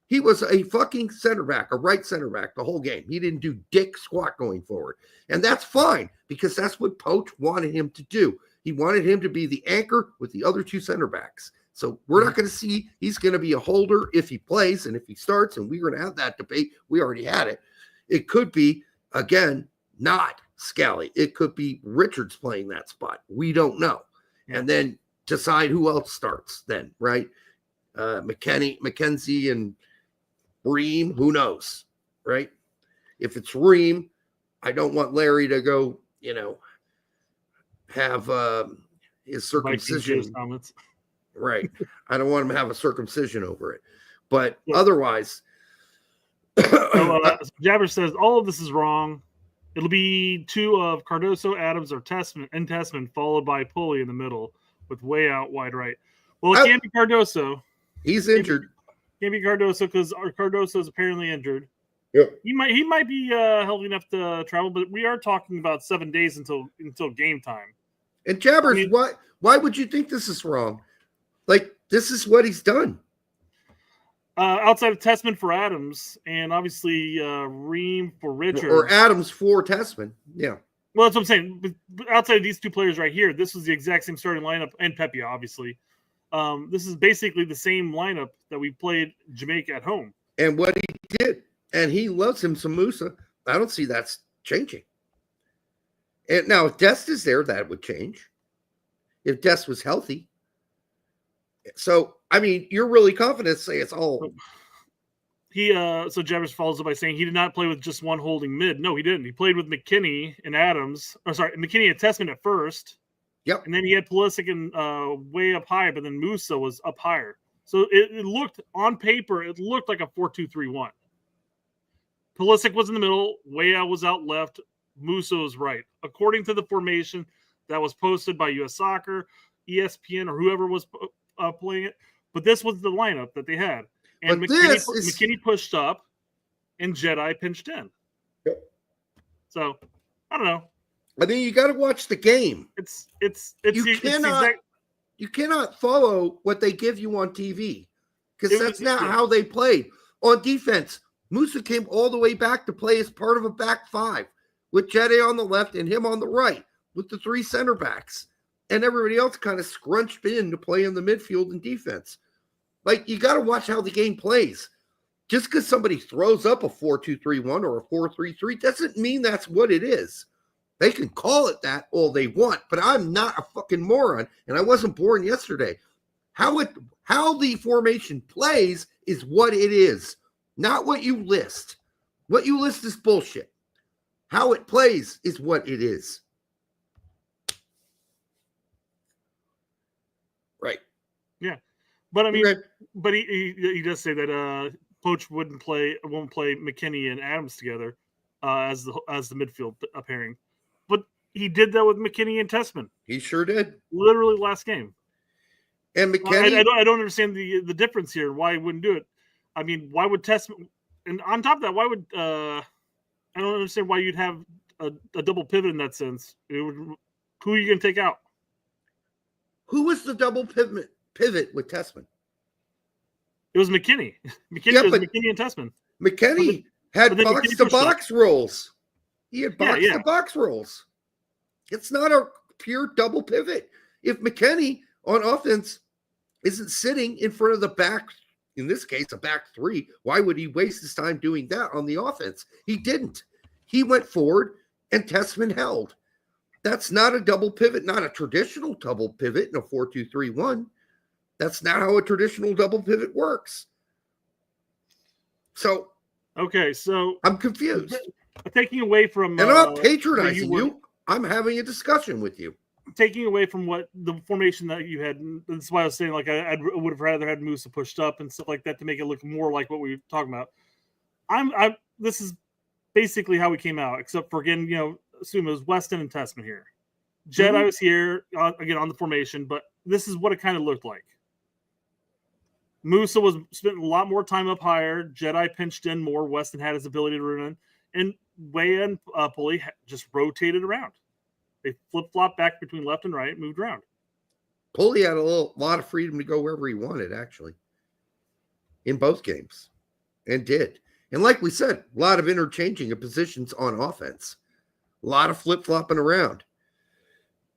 He was a fucking center back, a right center back the whole game. He didn't do dick squat going forward. And that's fine because that's what Poch wanted him to do. He wanted him to be the anchor with the other 2 center backs. So we're not going to see, he's going to be a holder if he plays and if he starts, and we're going to have that debate. We already had it. It could be, again, not Scally. It could be Richards playing that spot. We don't know. Yeah. And then decide who else starts then, right? McKenzie and Ream, who knows, right? If it's Ream, I don't want Larry to go, have his circumcision. Right. I don't want him to have a circumcision over it. But otherwise. Jabber says, all of this is wrong. It'll be 2 of Cardoso, Adams, or Tessman, followed by Pulley in the middle with way out wide right. Well, it can't be Cardoso. He's injured. Can't be Cardoso because Cardoso is apparently injured. Yep. He might be healthy enough to travel, but we are talking about 7 days until game time. And Jabbers, why would you think this is wrong? Like, this is what he's done. Outside of Tessman for Adams, and obviously Ream for Richards. Or Adams for Tessman, yeah. Well, that's what I'm saying. But outside of these 2 players right here, this was the exact same starting lineup, and Pepe, obviously. This is basically the same lineup that we played Jamaica at home. And what he did, and he loves him some Musa. I don't see that's changing. And now, if Dest is there, that would change. If Dest was healthy. So, I mean, you're really confident to say it's all. So Jabbers follows up by saying he did not play with just one holding mid. No, he didn't. He played with McKinney and Adams. McKinney and Tessman at first. Yep. And then he had Pulisic and way up high, but then Musa was up higher. So it looked, on paper, it looked like a 4-2-3-1. Pulisic was in the middle. Weah was out left. Musa was right. According to the formation that was posted by US Soccer, ESPN, or whoever was playing it. But this was the lineup that they had. And McKinney pushed up and Jedi pinched in. Yep. So, I don't know. I mean, you got to watch the game. You cannot follow what they give you on TV because that's not how they played. On defense, Musa came all the way back to play as part of a back 5 with Jedi on the left and him on the right with the 3 center backs. And everybody else kind of scrunched in to play in the midfield and defense. Like, you got to watch how the game plays. Just because somebody throws up a 4-2-3-1 or a 4-3-3 doesn't mean that's what it is. They can call it that all they want, but I'm not a fucking moron, and I wasn't born yesterday. How the formation plays is what it is, not what you list. What you list is bullshit. How it plays is what it is. Right. Yeah. But I mean, but he does say that Poch won't play McKinney and Adams together as the midfield pairing. But he did that with McKinney and Tessman. He sure did. Literally last game. And McKinney, I don't understand the difference here. Why he wouldn't do it? I mean, why would Tessman? And on top of that, why would I don't understand why you'd have a double pivot in that sense. Who are you going to take out? Who was the double pivot with Tessman? It was McKinney. McKinney and Tessman. McKinney had box-to-box rolls. He had box-to-box rolls. It's not a pure double pivot. If McKinney on offense isn't sitting in front of the back, in this case, a back 3, why would he waste his time doing that on the offense? He didn't. He went forward and Tessman held. That's not a double pivot, not a traditional double pivot in a 4-2-3-1. That's not how a traditional double pivot works. So, okay, so I'm confused. Taking away from, and I'm not patronizing you. I'm having a discussion with you. taking away from what the formation that you had. That's why I was saying, like, I would have rather had Musa pushed up and stuff like that to make it look more like what we were talking about. This is basically how we came out, except for, again, assume it was Weston and Tessman here. Jedi was here again on the formation, but this is what it kind of looked like. Musa was spent a lot more time up higher. Jedi pinched in more. Weston had his ability to run in, and Weah and Pulley just rotated around. They flip-flopped back between left and right, moved around. Pulley had a lot of freedom to go wherever he wanted, actually, in both games, and did. And like we said, a lot of interchanging of positions on offense, a lot of flip-flopping around.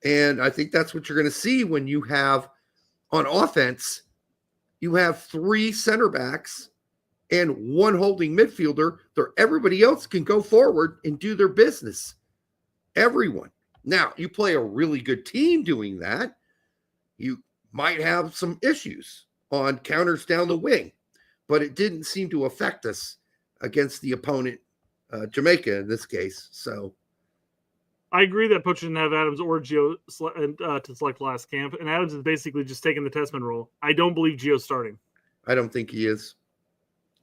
And I think that's what you're going to see when you have, on offense, you have 3 center backs and 1 holding midfielder. Everybody else can go forward and do their business. Everyone. Now, you play a really good team doing that, you might have some issues on counters down the wing, but it didn't seem to affect us against the opponent, Jamaica in this case. So I agree that Poch didn't have Adams or Gio to select last camp, and Adams is basically just taking the Tessman role. I don't believe Gio's starting. I don't think he is.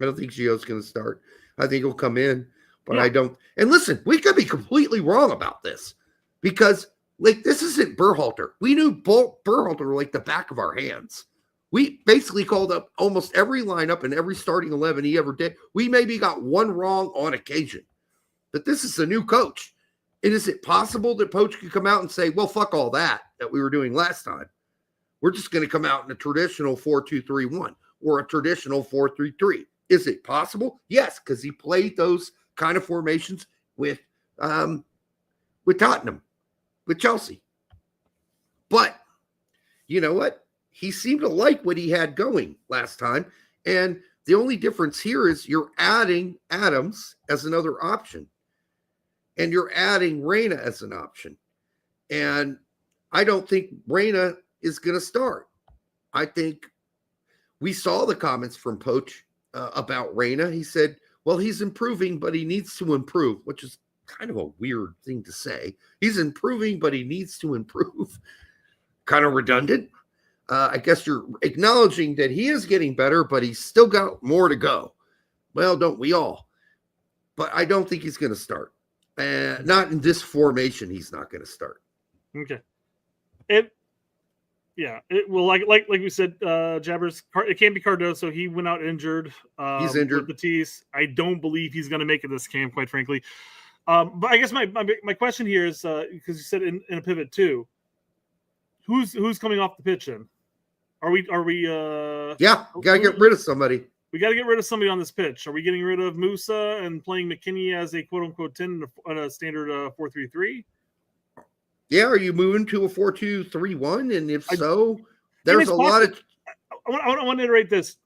I don't think Gio's going to start. I think he'll come in, but I don't. And listen, we could be completely wrong about this because, like, this isn't Berhalter. We knew Berhalter like the back of our hands. We basically called up almost every lineup and every starting 11 he ever did. We maybe got one wrong on occasion. But this is a new coach. And is it possible that Poch could come out and say, well, fuck all that we were doing last time? We're just going to come out in a traditional 4-2-3-1 or a traditional 4-3-3. Is it possible? Yes, because he played those kind of formations with Tottenham, with Chelsea. But you know what? He seemed to like what he had going last time. And the only difference here is you're adding Adams as another option. And you're adding Reyna as an option. And I don't think Reyna is going to start. I think we saw the comments from Poch about Reyna. He said, well, he's improving, but he needs to improve, which is kind of a weird thing to say. He's improving, but he needs to improve. Kind of redundant. I guess you're acknowledging that he is getting better, but he's still got more to go. Well, don't we all? But I don't think he's going to start. Not in this formation, he's not going to start. Okay. Well, like we said, Jabbers, it can't be Cardoso. He went out injured. He's injured. With the teeth. I don't believe he's going to make it this camp, quite frankly. But I guess my question here is because you said in a pivot too. Who's coming off the pitch then? Are we? Yeah, gotta get rid of somebody. We got to get rid of somebody on this pitch. Are we getting rid of Musa and playing McKinney as a quote-unquote 10 on a standard 4-3-3? Yeah, are you moving to a 4-2-3-1? And if so, there's a lot of... I want to iterate this.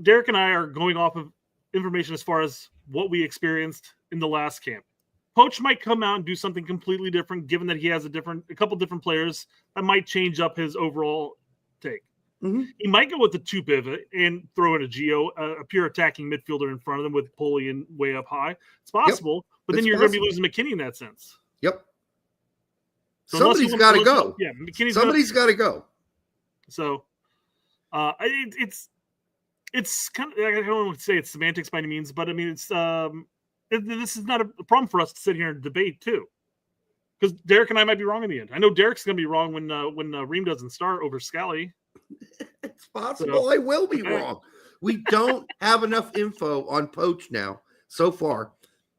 Derek and I are going off of information as far as what we experienced in the last camp. Poch might come out and do something completely different, given that he has a couple different players that might change up his overall take. Mm-hmm. He might go with the 2 pivot and throw in a Gio, a pure attacking midfielder in front of them with Pulley and way up high. It's possible, but then you're going to be losing McKinney in that sense. Yep. So somebody's got to go. Yeah, somebody's got to go. So, it's kind of, I don't want to say it's semantics by any means, but I mean it's this is not a problem for us to sit here and debate too, because Derek and I might be wrong in the end. I know Derek's going to be wrong when Ream doesn't start over Scally. It's possible. I will be wrong. We don't have enough info on Poch now so far.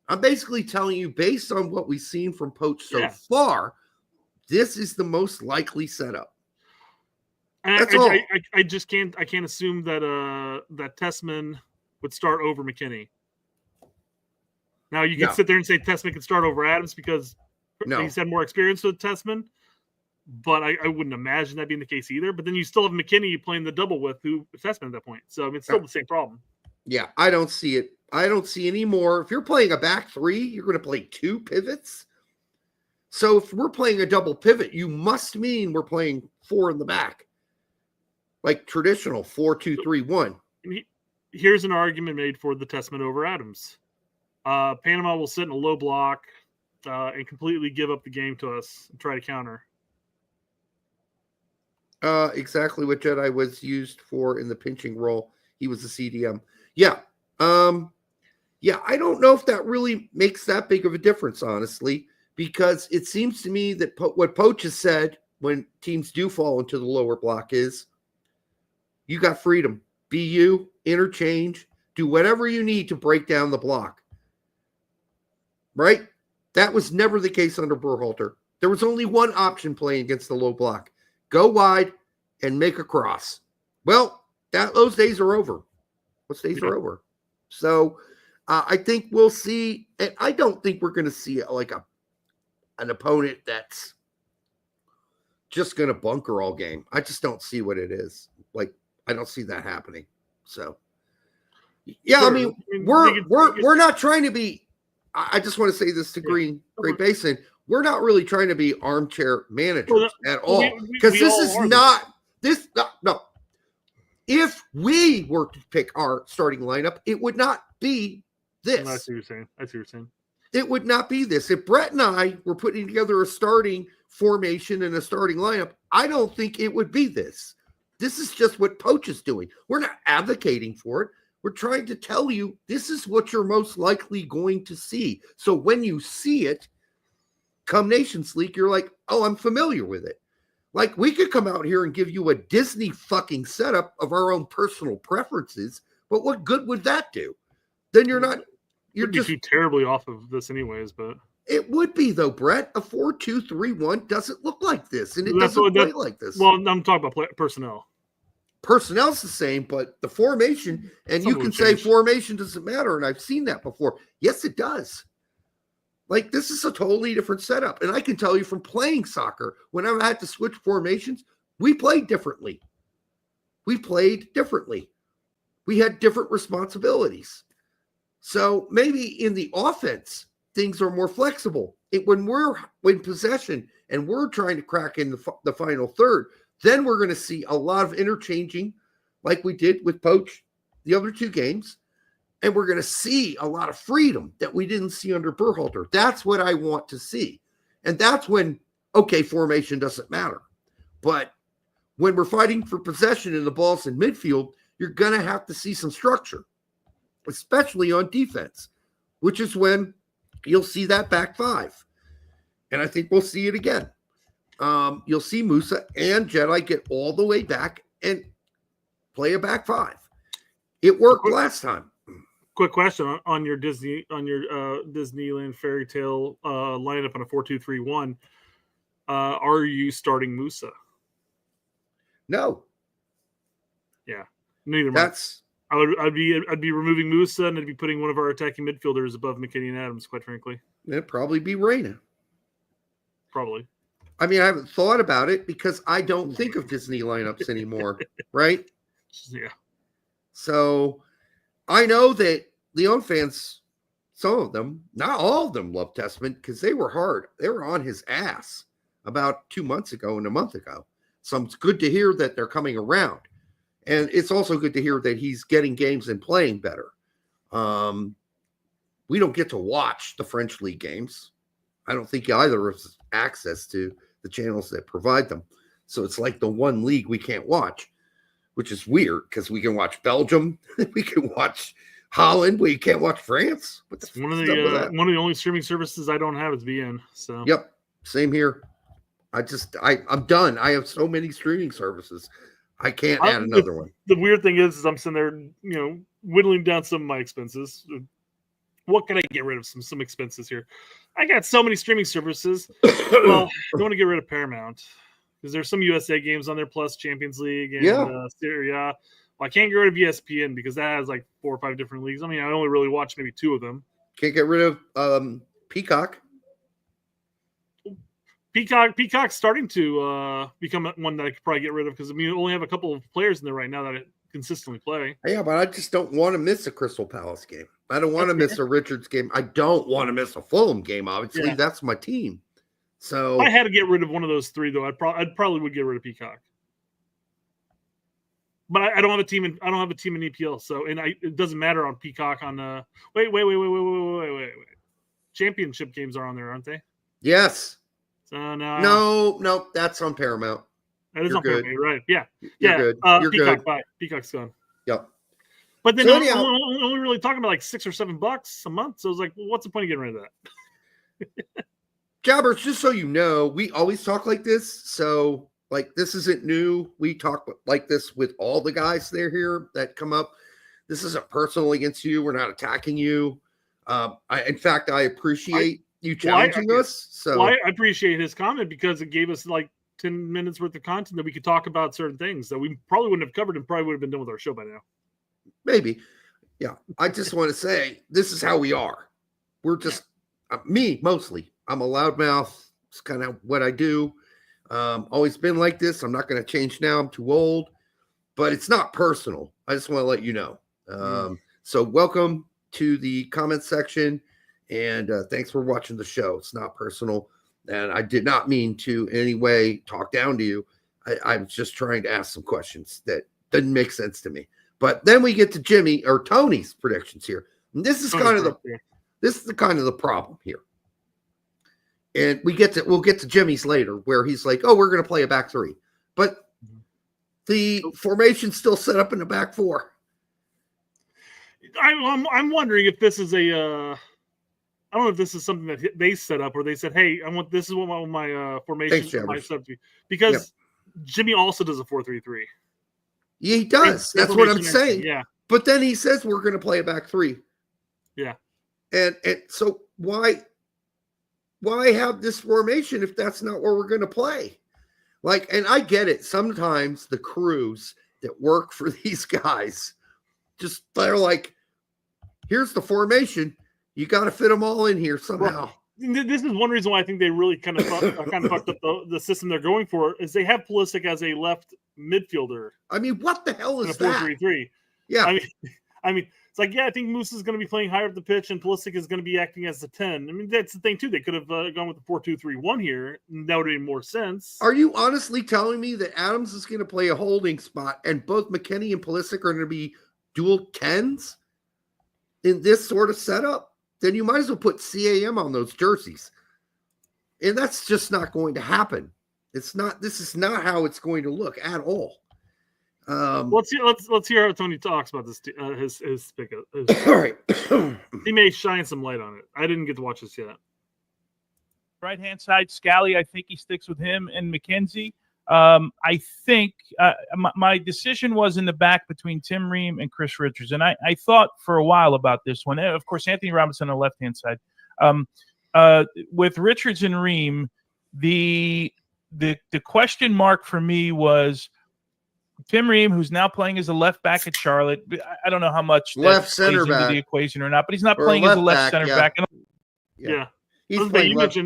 I'm basically telling you, based on what we've seen from Poch so far, this is the most likely setup. That's all. I just can't assume that Tessman would start over McKinney. Now you can sit there and say Tessman could start over Adams because he's had more experience with Tessman. But I wouldn't imagine that being the case either. But then you still have McKinney playing the double with Tessman at that point. So I mean, it's still the same problem. Yeah, I don't see it. I don't see any more. If you're playing a back 3, you're going to play 2 pivots. So if we're playing a double pivot, you must mean we're playing 4 in the back, like traditional 4-2-3-1. Here's an argument made for the Tessman over Adams. Panama will sit in a low block and completely give up the game to us and try to counter. Exactly what Jedi was used for in the pinching role. He was a CDM. Yeah. Yeah, I don't know if that really makes that big of a difference, honestly, because it seems to me that what Poch has said when teams do fall into the lower block is you got freedom. Be you, interchange, do whatever you need to break down the block. Right? That was never the case under Berhalter. There was only one option playing against the low block. Go wide and make a cross. Well, those days are over. Those days are over. So I think we'll see, and I don't think we're going to see an opponent that's just going to bunker all game. I just don't see what it is. I don't see that happening. So, yeah, sure. I mean, we're not trying to be. I just want to say this to Great Basin. We're not really trying to be armchair managers at all, because this is not this. No, if we were to pick our starting lineup, it would not be this. I see what you're saying. It would not be this. If Brett and I were putting together a starting formation and a starting lineup, I don't think it would be this. This is just what Poch is doing. We're not advocating for it. We're trying to tell you this is what you're most likely going to see. So when you see it come Nations League, you're like, oh, I'm familiar with it. Like, we could come out here and give you a Disney fucking setup of our own personal preferences, but what good would that do? Then you're just too terribly off of this anyways, but it would be, though, Brett. A 4-2-3-1 doesn't look like this, and it doesn't play like this. Well, I'm talking about personnel. Personnel's the same, but the formation, and you can say formation doesn't matter, and I've seen that before. Yes, it does. Like, this is a totally different setup, and I can tell you from playing soccer, whenever I had to switch formations, we played differently. We had different responsibilities. So maybe in the offense, things are more flexible. When we're in possession and we're trying to crack in the final third, then we're going to see a lot of interchanging like we did with Poch the other two games. And we're going to see a lot of freedom that we didn't see under Berhalter. That's what I want to see. And that's when, formation doesn't matter. But when we're fighting for possession and the ball's in midfield, you're going to have to see some structure, especially on defense, which is when you'll see that back five. And I think we'll see it again. You'll see Musa and Jedi get all the way back and play a back five. It worked last time. Quick question on your Disneyland fairy tale lineup on a 4-2-3-1. Are you starting Musa? No. Yeah, neither. I'd be removing Musa, and I'd be putting one of our attacking midfielders above McKinney and Adams. Quite frankly, it'd probably be Reyna. Probably. I mean, I haven't thought about it because I don't think of Disney lineups anymore, right? Yeah. So I know that Leon fans, some of them, not all of them, love Testament because they were hard. They were on his ass about 2 months ago and a month ago. So it's good to hear that they're coming around. And it's also good to hear that he's getting games and playing better. We don't get to watch the French league games. I don't think either of us has access to the channels that provide them. So it's like the one league we can't watch, which is weird because we can watch Belgium. We can watch Holland. We can't watch France. One of the only streaming services I don't have is VN. So yep, same here. I'm done. I have so many streaming services. I can't add another one. The weird thing is I'm sitting there, whittling down some of my expenses. What can I get rid of? Some expenses here. I got so many streaming services. Well, I want to get rid of Paramount because there's some USA games on there, plus Champions League and Serie A. Well, I can't get rid of ESPN because that has like 4 or 5 different leagues. I mean, I only really watch maybe 2 of them. Can't get rid of Peacock. Peacock's starting to become one that I could probably get rid of because I only have a couple of players in there right now that I consistently play. Yeah, but I just don't want to miss a Crystal Palace game. I don't want to miss a Richards game. I don't want to miss a Fulham game. Obviously, that's my team. So if I had to get rid of one of those 3, though, I'd probably would get rid of Peacock. But I don't have a team in EPL, so it doesn't matter on Peacock. On wait. Championship games are on there, aren't they? Yes. So no, no, that's on Paramount. That is You're on fair good. pay, right? Yeah. You're good. You're Peacock, good. bye. Peacock's gone. Yep. But then So only, anyhow- only really talking about like $6 or $7 a month. So I was like, well, what's the point of getting rid of that? Jabbers, just so you know, we always talk like this. So, like, this isn't new. We talk like this with all the guys there here that come up. This isn't personal against you. We're not attacking you. In fact, I appreciate you challenging us. So I appreciate his comment because it gave us like 10 minutes worth of content that we could talk about certain things that we probably wouldn't have covered and probably would have been done with our show by now. maybe, yeah. I just want to say this is how we are. We're just me mostly. I'm a loudmouth. It's kind of what I do. Always been like this. I'm not going to change now. I'm too old. But it's not personal. I just want to let you know. So welcome to the comment section, and thanks for watching the show. It's not personal, and I did not mean to in any way talk down to you. I was just trying to ask some questions that didn't make sense to me. But then we get to Jimmy or Tony's predictions here. And this is kind of the problem here. And we'll get to Jimmy's later, where he's like, "Oh, we're going to play a back three," but the formation's still set up in the back four. I'm wondering if this is a. I don't know if this is something that they set up, or they said, "Hey, this is what my formation my sub to be," because Jimmy also does a 4-3-3. Yeah, he does. That's what I'm saying. Yeah. But then he says we're going to play a back three. Yeah. And so why have this formation if that's not where we're going to play? Like, and I get it. Sometimes the crews that work for these guys they're like, here's the formation. You got to fit them all in here somehow. Well, this is one reason why I think they really kind of fucked up the system they're going for is they have Pulisic as a left midfielder. I mean, what the hell is that? 4-3-3. Yeah. I mean, it's like, yeah, I think Moose is going to be playing higher up the pitch and Pulisic is going to be acting as the 10. I mean, that's the thing too. They could have gone with the 4-2-3-1 here. That would have made more sense. Are you honestly telling me that Adams is going to play a holding spot and both McKennie and Pulisic are going to be dual 10s in this sort of setup? Then you might as well put CAM on those jerseys. And that's just not going to happen. This is not how it's going to look at all. Let's hear how Tony talks about this. His pick. All right. He may shine some light on it. I didn't get to watch this yet. Right-hand side, Scally, I think he sticks with him and McKenzie. I think my decision was in the back between Tim Ream and Chris Richards. And I thought for a while about this one. Of course, Anthony Robinson on the left-hand side. With Richards and Ream, the question mark for me was Tim Ream, who's now playing as a left back at Charlotte. I don't know how much left center plays back into the equation or not, but he's not playing as a left center back. Yeah. He's playing left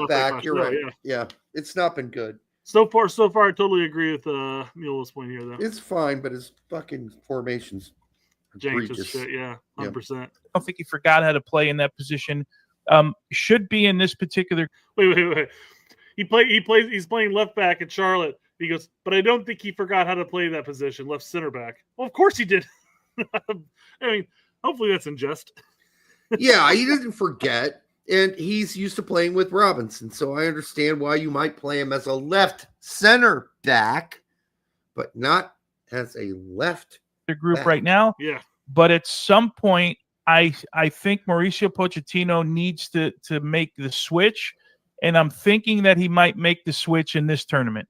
back. back. You're right. Yeah. It's not been good. So far, I totally agree with Mueller's point here, though. It's fine, but his fucking formations jank as shit. Yeah, 100%. I don't think he forgot how to play in that position. Should be in this particular. Wait. He's playing left back at Charlotte. He goes, but I don't think he forgot how to play that position, left center back. Well, of course he did. I mean, hopefully that's in jest. Yeah, he didn't forget. And he's used to playing with Robinson. So I understand why you might play him as a left center back, but not as a left group back. Right now. Yeah. But at some point, I think Mauricio Pochettino needs to make the switch. And I'm thinking that he might make the switch in this tournament.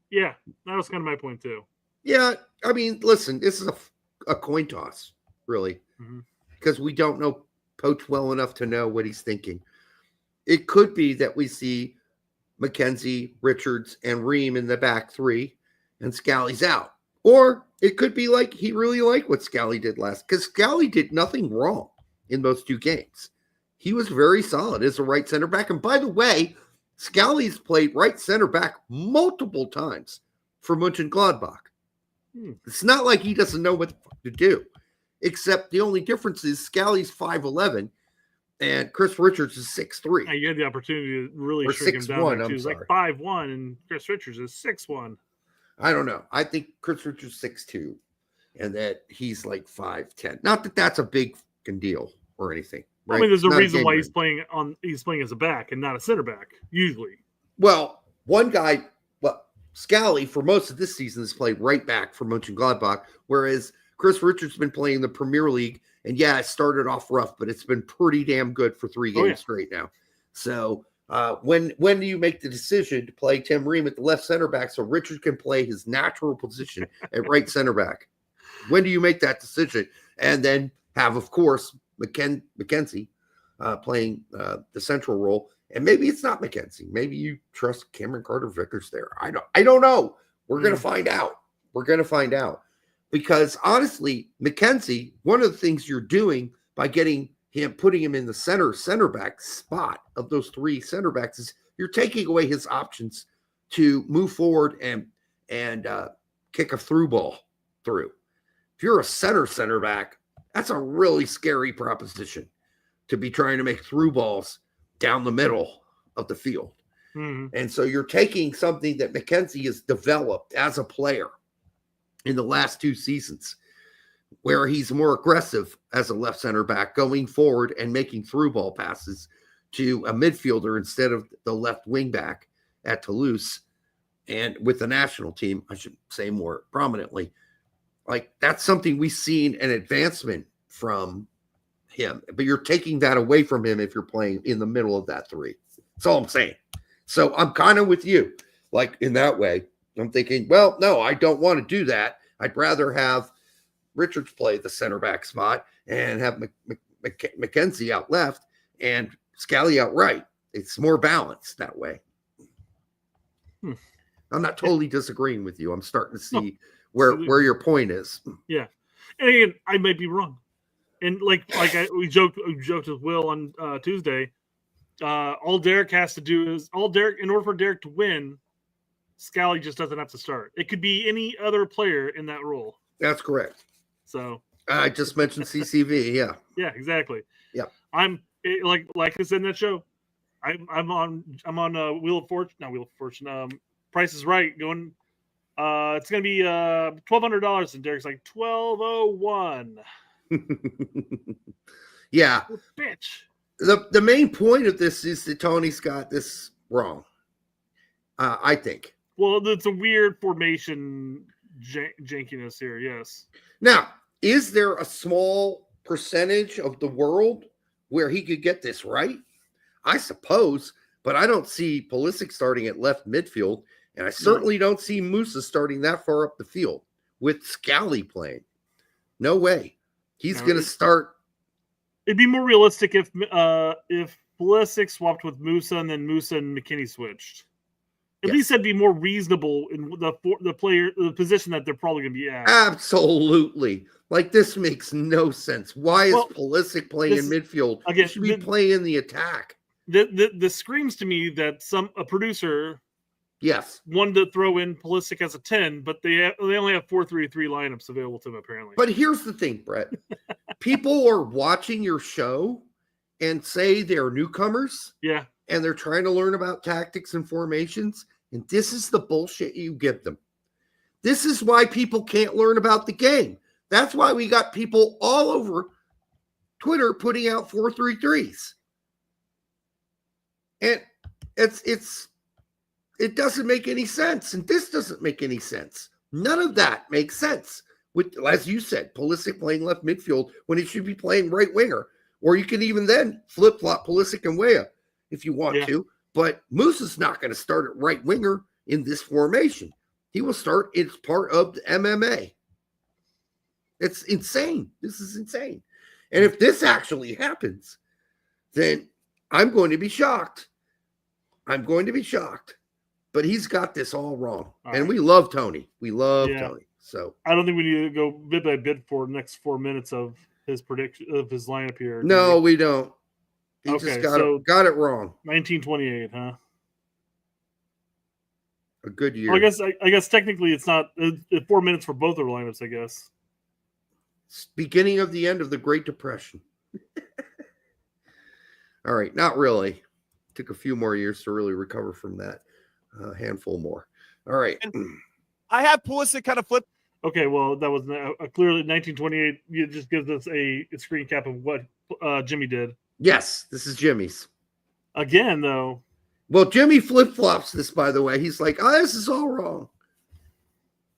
Yeah, that was kind of my point too. Yeah, I mean, listen, this is a coin toss, really, because we don't know Poach well enough to know what he's thinking. It could be that we see McKenzie, Richards, and Ream in the back three, and Scally's out. Or it could be like he really liked what Scally did last, because Scally did nothing wrong in those two games. He was very solid as a right center back. And by the way, Scally's played right center back multiple times for Mönchengladbach. It's not like he doesn't know what the fuck to do, except the only difference is Scally's 5'11", and Chris Richards is 6'3". Yeah, you had the opportunity to really Or shrink him 6'1", down. I'm He was like sorry. 5'1", and Chris Richards is 6'1". I don't know. I think Chris Richards 6'2", and that he's like 5'10". Not that that's a big fucking deal or anything. Right? I mean, there's a Not reason why game he's playing as a back and not a center back, usually. Well, one guy, Scally, for most of this season, has played right back for Mönchengladbach, whereas Chris Richards has been playing in the Premier League. And yeah, it started off rough, but it's been pretty damn good for 3 games straight now. So when do you make the decision to play Tim Ream at the left center back so Richard can play his natural position at right center back? When do you make that decision? And then have, of course, McKenzie playing the central role. And maybe it's not McKenzie. Maybe you trust Cameron Carter-Vickers there. I don't know. We're going to find out. We're going to find out. Because honestly, McKenzie, one of the things you're doing by putting him in the center back spot of those 3 center backs is you're taking away his options to move forward and kick a through ball through. If you're a center back, that's a really scary proposition to be trying to make through balls down the middle of the field. Mm-hmm. And so you're taking something that McKenzie has developed as a player in the last 2 seasons, where he's more aggressive as a left center back, going forward and making through ball passes to a midfielder instead of the left wing back at Toulouse. And with the national team, I should say more prominently, like that's something we've seen an advancement from him, but you're taking that away from him if you're playing in the middle of that 3. That's all I'm saying. So I'm kind of with you, like in that way. I'm thinking, well, no, I don't want to do that. I'd rather have Richards play the center back spot and have McKenzie out left and Scally out right. It's more balanced that way. I'm not totally disagreeing with you. I'm starting to see where your point is. Yeah. And again, I might be wrong. And we joked with Will on Tuesday. All Derek has to do is in order for Derek to win, Scally just doesn't have to start. It could be any other player in that role. That's correct. So I just mentioned CCV. Yeah. Yeah, exactly. Yeah. I'm like I said in that show. I'm on Wheel of Fortune. Not Wheel of Fortune. Price is Right. Going. It's gonna be $1,200, and Derek's like $1,201. Yeah. Bitch. The main point of this is that Tony's got this wrong. I think. Well, it's a weird formation jankiness here, yes. Now, is there a small percentage of the world where he could get this right? I suppose, but I don't see Pulisic starting at left midfield, and I certainly don't see Musa starting that far up the field with Scally playing. No way. He's going to start. It'd be more realistic if Pulisic swapped with Musa and then Musa and McKinney switched. At least that'd be more reasonable in the position that they're probably going to be at. Absolutely. Like, this makes no sense. Why is Pulisic playing in midfield? He should be playing in the attack. This screams to me that a producer wanted to throw in Pulisic as a 10, but they only have 4-3-3 lineups available to them, apparently. But here's the thing, Brett. People are watching your show and say they're newcomers. Yeah. And they're trying to learn about tactics and formations. And this is the bullshit you give them. This is why people can't learn about the game. That's why we got people all over Twitter putting out 4-3-3s. And it doesn't make any sense. And this doesn't make any sense. None of that makes sense. With, as you said, Pulisic playing left midfield when he should be playing right winger. Or you can even then flip-flop Pulisic and Weah if you want to. But Musa's not going to start at right winger in this formation. He will start as part of the MMA. It's insane. This is insane. And if this actually happens, then I'm going to be shocked. I'm going to be shocked. But he's got this all wrong. And we love Tony. We love Tony. So I don't think we need to go bit by bit for the next 4 minutes of his prediction of his lineup here. No, we don't. He just got it wrong. 1928, huh? A good year. Well, I guess technically it's not 4 minutes for both of the lineups, I guess. Beginning of the end of the Great Depression. All right, not really. Took a few more years to really recover from that. A handful more. All right. I have Pulisic kind of flip. Okay, well, that was clearly 1928. It just gives us a screen cap of what Jimmy did. Yes, this is Jimmy's. Again, though. Well, Jimmy flip-flops this, by the way. He's like, this is all wrong.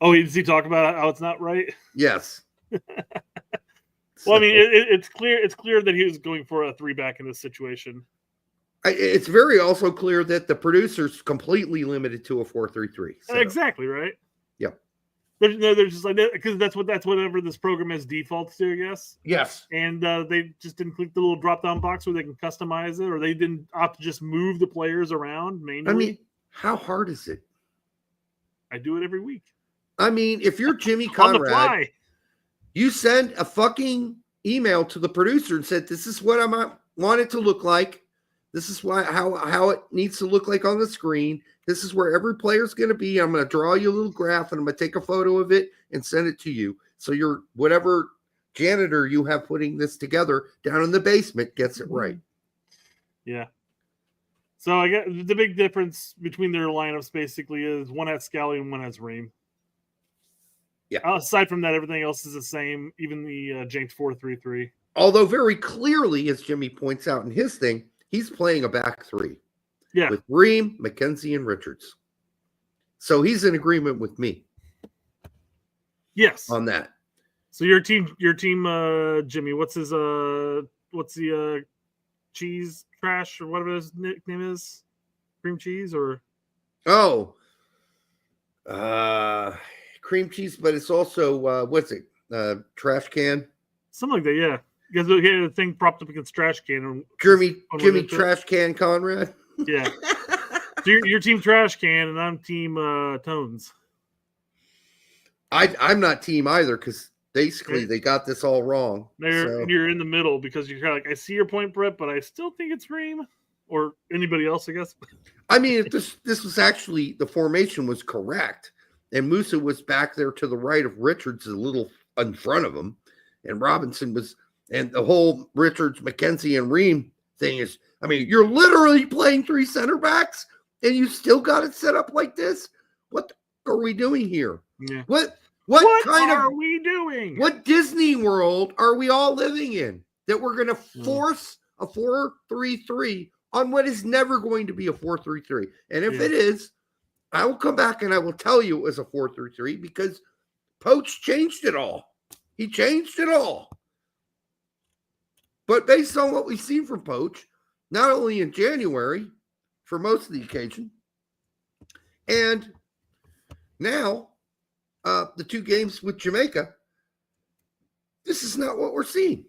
Oh, does he talk about how it's not right? Yes. Well, I mean, it's clear. It's clear that he was going for a 3-back in this situation. It's very also clear that the producer's completely limited to a 4-3-3. So. Exactly right. Yep. They're just like that because that's whatever this program has defaults to, I guess. Yes. And they just didn't click the little drop-down box where they can customize it, or they didn't opt to just move the players around manually. I mean, how hard is it? I do it every week. I mean, if you're Jimmy On the Conrad, fly. you send a fucking email to the producer and said, "This is what I want it to look like. This is how it needs to look like on the screen. This is where every player's going to be. I'm going to draw you a little graph and I'm going to take a photo of it and send it to you. So your whatever janitor you have putting this together down in the basement gets it right." Yeah. So I get the big difference between their lineups basically is one has Scally and one has Ream. Yeah. Aside from that, everything else is the same. Even the Jenks 4-3-3. Although very clearly, as Jimmy points out in his thing, he's playing a back three. Yeah. With Ream, McKenzie, and Richards. So he's in agreement with me. Yes. On that. So your team, Jimmy, what's the cheese trash or whatever his nickname is? Cream cheese or? Oh. Cream cheese, but it's also, what's it? Trash can? Something like that, yeah. Because he had a thing propped up against trash can. Jimmy Trash Can Conrad? Yeah. So you're team trash can and I'm team Tones. I'm not team either because basically they got this all wrong. You're in the middle because you're kind of like, I see your point, Brett, but I still think it's Ream or anybody else, I guess. I mean, if this was actually, the formation was correct and Musa was back there to the right of Richards a little in front of him and Robinson was, and the whole Richards, McKenzie, and Ream thing is, I mean, you're literally playing 3 center backs and you still got it set up like this? What are we doing here? Yeah. What kind are of we doing? What Disney world are we all living in that we're going to force a 4-3-3 on what is never going to be a 4-3-3? And if it is, I will come back and I will tell you it was a 4-3-3 because Poach changed it all. He changed it all. But based on what we've seen from Poach, not only in January, for most of the occasion, and now the 2 games with Jamaica, this is not what we're seeing.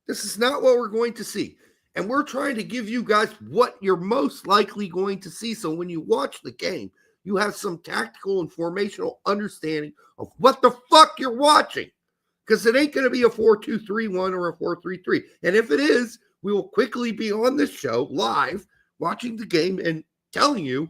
This is not what we're going to see. And we're trying to give you guys what you're most likely going to see. So when you watch the game, you have some tactical and formational understanding of what the fuck you're watching. Because it ain't going to be a 4-2-3-1 or a 4-3-3. And if it is, we will quickly be on this show live, watching the game and telling you,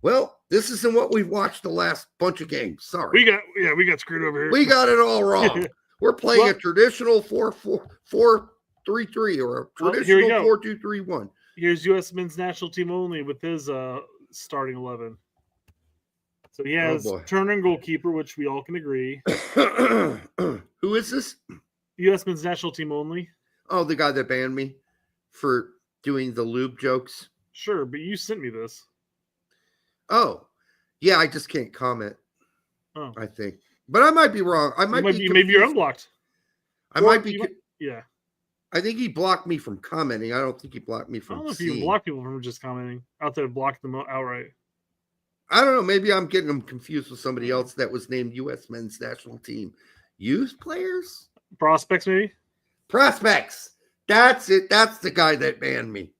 well, this isn't what we've watched the last bunch of games. Sorry. We got screwed over here. We got it all wrong. We're playing a traditional 4-3-3 or a traditional 4-2-3-1. Here's U.S. men's national team only with his starting 11. So he has Turner and goalkeeper, which we all can agree. Who is this? U.S. men's national team only. Oh, the guy that banned me for doing the lube jokes. Sure, but you sent me this. Oh, yeah, I just can't comment. Oh, I think, but I might be wrong. Maybe you're unblocked. Yeah. I think he blocked me from commenting. I don't think he blocked me from. I don't know if you can block people from just commenting outside of blocking them outright. I don't know. Maybe I'm getting them confused with somebody else that was named U.S. men's national team. Youth players? Prospects, maybe? Prospects. That's it. That's the guy that banned me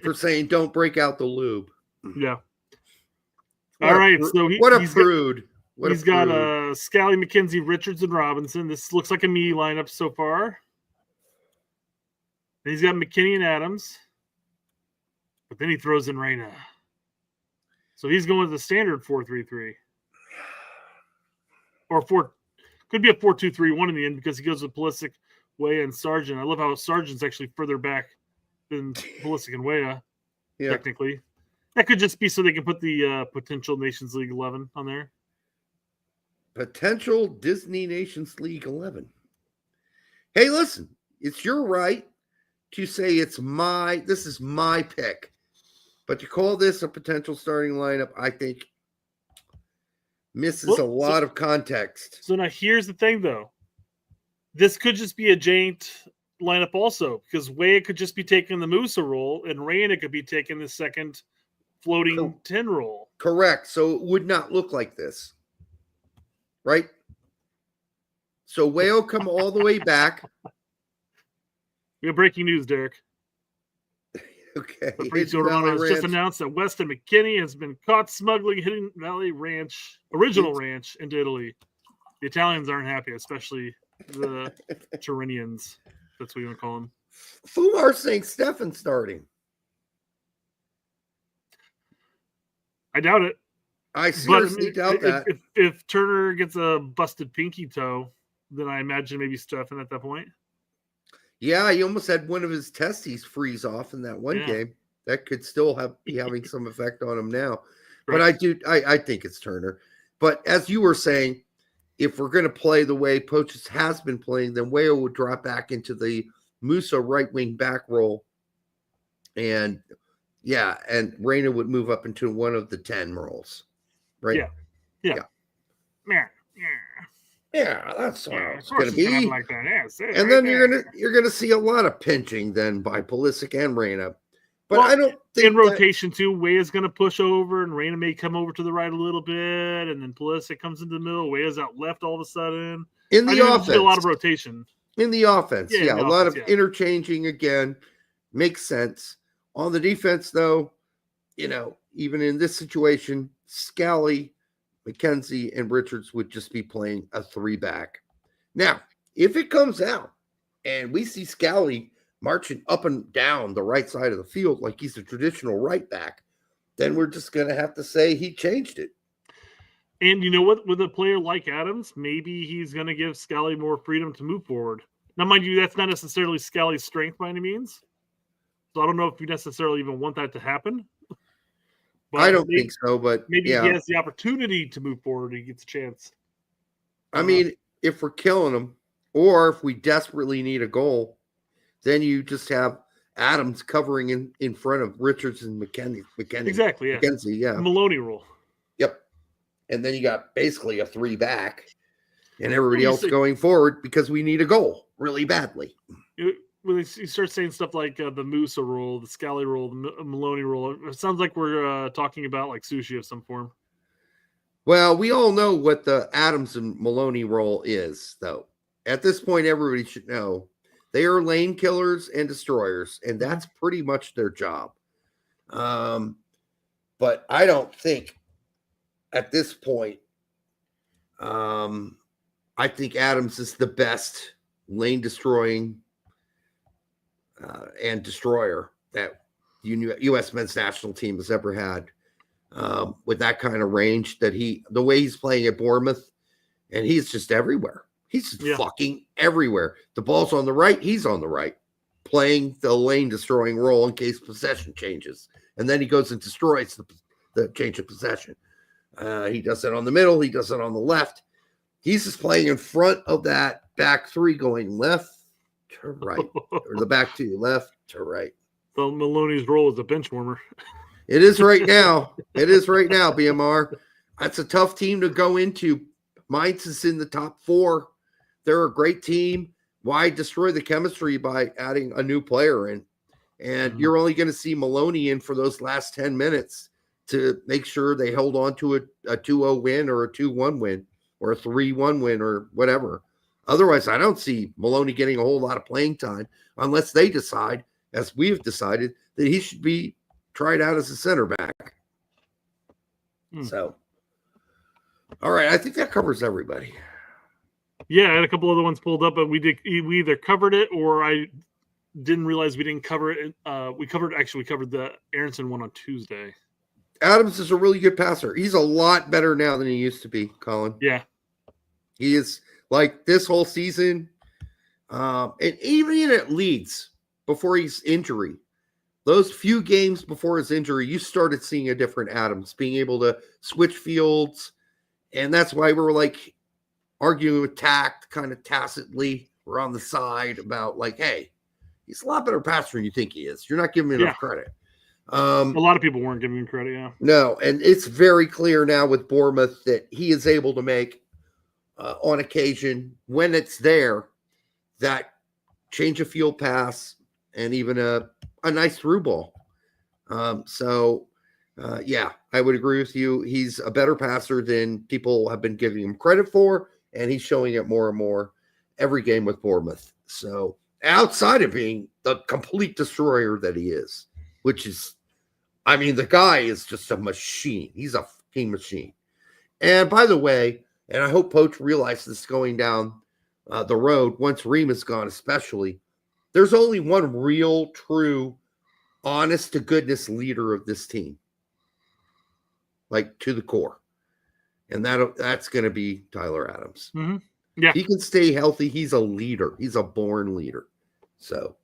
for saying don't break out the lube. Yeah. All right. So what a prude. He's got Scally, McKenzie, Richards, and Robinson. This looks like a me lineup so far. Then he's got McKinney and Adams. But then he throws in Reyna. So he's going with the standard 4-3-3. Or could be a 4-2-3-1 in the end because he goes with Pulisic, Weah, and Sargent. I love how Sargent's actually further back than Pulisic and Weah, technically. That could just be so they can put the potential Nations League 11 on there. Potential Disney Nations League 11. Hey, listen, it's your right to say this is my pick. But to call this a potential starting lineup, I think misses a lot of context. So now here's the thing, though. This could just be a Jaint lineup also, because Weah could just be taking the Musa role, and Reyna could be taking the second floating 10 role. Correct. So it would not look like this. Right? So Weah will come all the way back. We have breaking news, Derek. Okay. Fabrizio Romano has just announced that Weston McKennie has been caught smuggling Hidden Valley Ranch, original ranch, into Italy. The Italians aren't happy, especially the Turinians. That's what you want to call them. Fumar's saying Stefan's starting. I doubt it. I seriously doubt that. If Turner gets a busted pinky toe, then I imagine maybe Stefan at that point. Yeah, he almost had one of his testes freeze off in that one game. That could still be having some effect on him now. Right. But I think it's Turner. But as you were saying, if we're going to play the way Poches has been playing, then Weah would drop back into the Musa right wing back role. And Reyna would move up into one of the 10 roles. Right? Yeah. Yeah, that's what it's going to be. be. Like that. And then you're gonna see a lot of pinching then by Pulisic and Reyna. But I don't think in rotation too, Weah's going to push over, and Reyna may come over to the right a little bit, and then Pulisic comes in the middle. Weah's out left all of a sudden. In the offense, a lot of rotation. In the offense, a lot of interchanging again makes sense. On the defense, though, even in this situation, Scally, McKenzie, and Richards would just be playing a 3-back. Now, if it comes out and we see Scally marching up and down the right side of the field like he's a traditional right back, then we're just going to have to say he changed it. And you know what? With a player like Adams, maybe he's going to give Scally more freedom to move forward. Now, mind you, that's not necessarily Scally's strength by any means. So I don't know if you necessarily even want that to happen. But I don't think so, but maybe he has the opportunity to move forward. He gets a chance. I mean, if we're killing him, or if we desperately need a goal, then you just have Adams covering in front of Richards and McKenzie. Exactly, yeah. McKenzie, yeah. Maloney rule. Yep. And then you got basically a 3-back and everybody else going forward because we need a goal really badly. When you start saying stuff like the Musa rule, the Scally rule, the Maloney rule, it sounds like we're talking about like sushi of some form. Well, we all know what the Adams and Maloney role is, though. At this point, everybody should know they are lane killers and destroyers, and that's pretty much their job. But I don't think at this point, I think Adams is the best lane destroying and destroyer that U.S. men's national team has ever had, with that kind of range that the way he's playing at Bournemouth, and he's just everywhere. He's just fucking everywhere. The ball's on the right, he's on the right, playing the lane destroying role in case possession changes, and then he goes and destroys the change of possession. He does it on the middle, he does it on the left. He's just playing in front of that back three, going left to right, or the back two, left to right. So Maloney's role is a bench warmer. It is right now. It is right now, BMR. That's a tough team to go into. Mainz is in the top 4. They're a great team. Why destroy the chemistry by adding a new player in? And you're only going to see Maloney in for those last 10 minutes to make sure they hold on to a 2-0 win or a 2-1 win or a 3-1 win or whatever. Otherwise, I don't see Maloney getting a whole lot of playing time unless they decide, as we've decided, that he should be tried out as a center back. So, all right, I think that covers everybody. Yeah, I had a couple other ones pulled up, but we either covered it or I didn't realize we didn't cover it. We covered the Aaronson one on Tuesday. Adams is a really good passer. He's a lot better now than he used to be, Colin. Yeah. He is, like, this whole season, and even at Leeds, before his injury, those few games before his injury, you started seeing a different Adams, being able to switch fields, and that's why we're, like, arguing with tact, kind of tacitly. We're on the side about, like, hey, he's a lot better passer than you think he is. You're not giving him enough credit. A lot of people weren't giving him credit, yeah. No, and it's very clear now with Bournemouth that he is able to make, on occasion, when it's there, that change of field pass and even a nice through ball. Yeah, I would agree with you. He's a better passer than people have been giving him credit for, and he's showing it more and more every game with Bournemouth. So outside of being the complete destroyer that he is, which is, I mean, the guy is just a machine. He's a fucking machine. And by the way, and I hope Poach realizes this going down the road, once Ream is gone especially, there's only one real, true, honest-to-goodness leader of this team. Like, to the core. And that's going to be Tyler Adams. Mm-hmm. Yeah. He can stay healthy. He's a leader. He's a born leader. So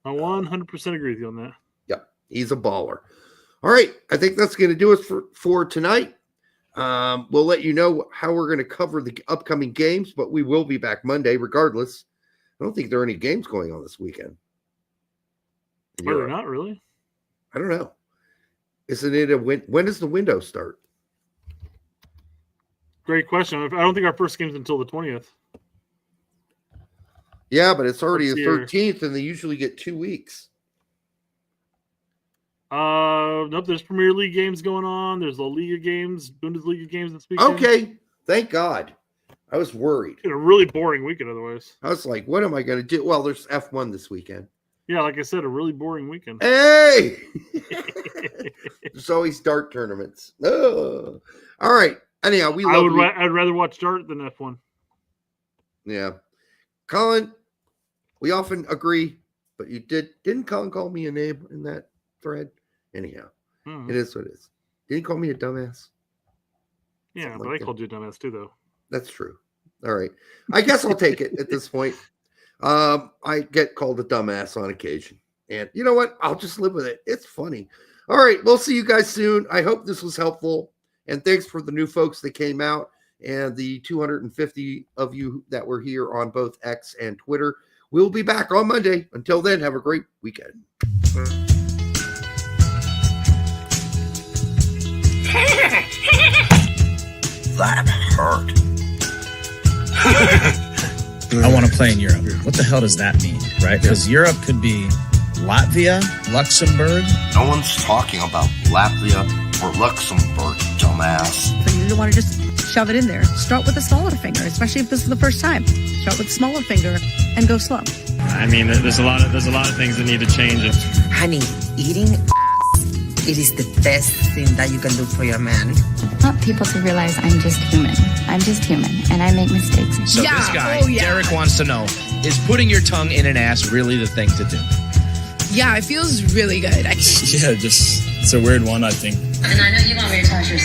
I 100% agree with you on that. Yeah, he's a baller. All right, I think that's going to do it for tonight. We'll let you know how we're going to cover the upcoming games, but we will be back Monday regardless. I don't think there are any games going on this weekend. Are there not really? I don't know. Isn't it when does the window start? Great question. I don't think our first game's until the 20th. Yeah, but it's already the 13th, and they usually get 2 weeks. Nope, there's Premier League games going on. There's La Liga games, Bundesliga games this weekend. Okay, thank God. I was worried. It's a really boring weekend otherwise. I was like, what am I going to do? Well, there's F1 this weekend. Yeah, like I said, a really boring weekend. Hey! There's always dart tournaments. Oh. All right. Anyhow, I'd rather watch dart than F1. Yeah. Colin, we often agree, but you didn't Colin call me a name in that thread? Anyhow, It is what it is. Didn't he call me a dumbass? Yeah, Something but like I called you a dumbass too, though. That's true. All right. I guess I'll take it at this point. I get called a dumbass on occasion. And you know what? I'll just live with it. It's funny. All right. We'll see you guys soon. I hope this was helpful. And thanks for the new folks that came out and the 250 of you that were here on both X and Twitter. We'll be back on Monday. Until then, have a great weekend. That hurt. I want to play in Europe. What the hell does that mean, right? Because Europe could be Latvia, Luxembourg. No one's talking about Latvia or Luxembourg, dumbass. So you don't want to just shove it in there. Start with the smaller finger, especially if this is the first time. Start with the smaller finger and go slow. I mean, there's a lot of things that need to change. Honey, eating it is the best thing that you can do for your man. I want people to realize I'm just human. I'm just human, and I make mistakes. So this guy, Derek, wants to know, is putting your tongue in an ass really the thing to do? Yeah, it feels really good. Yeah, it's a weird one, I think. And I know you want me to toss your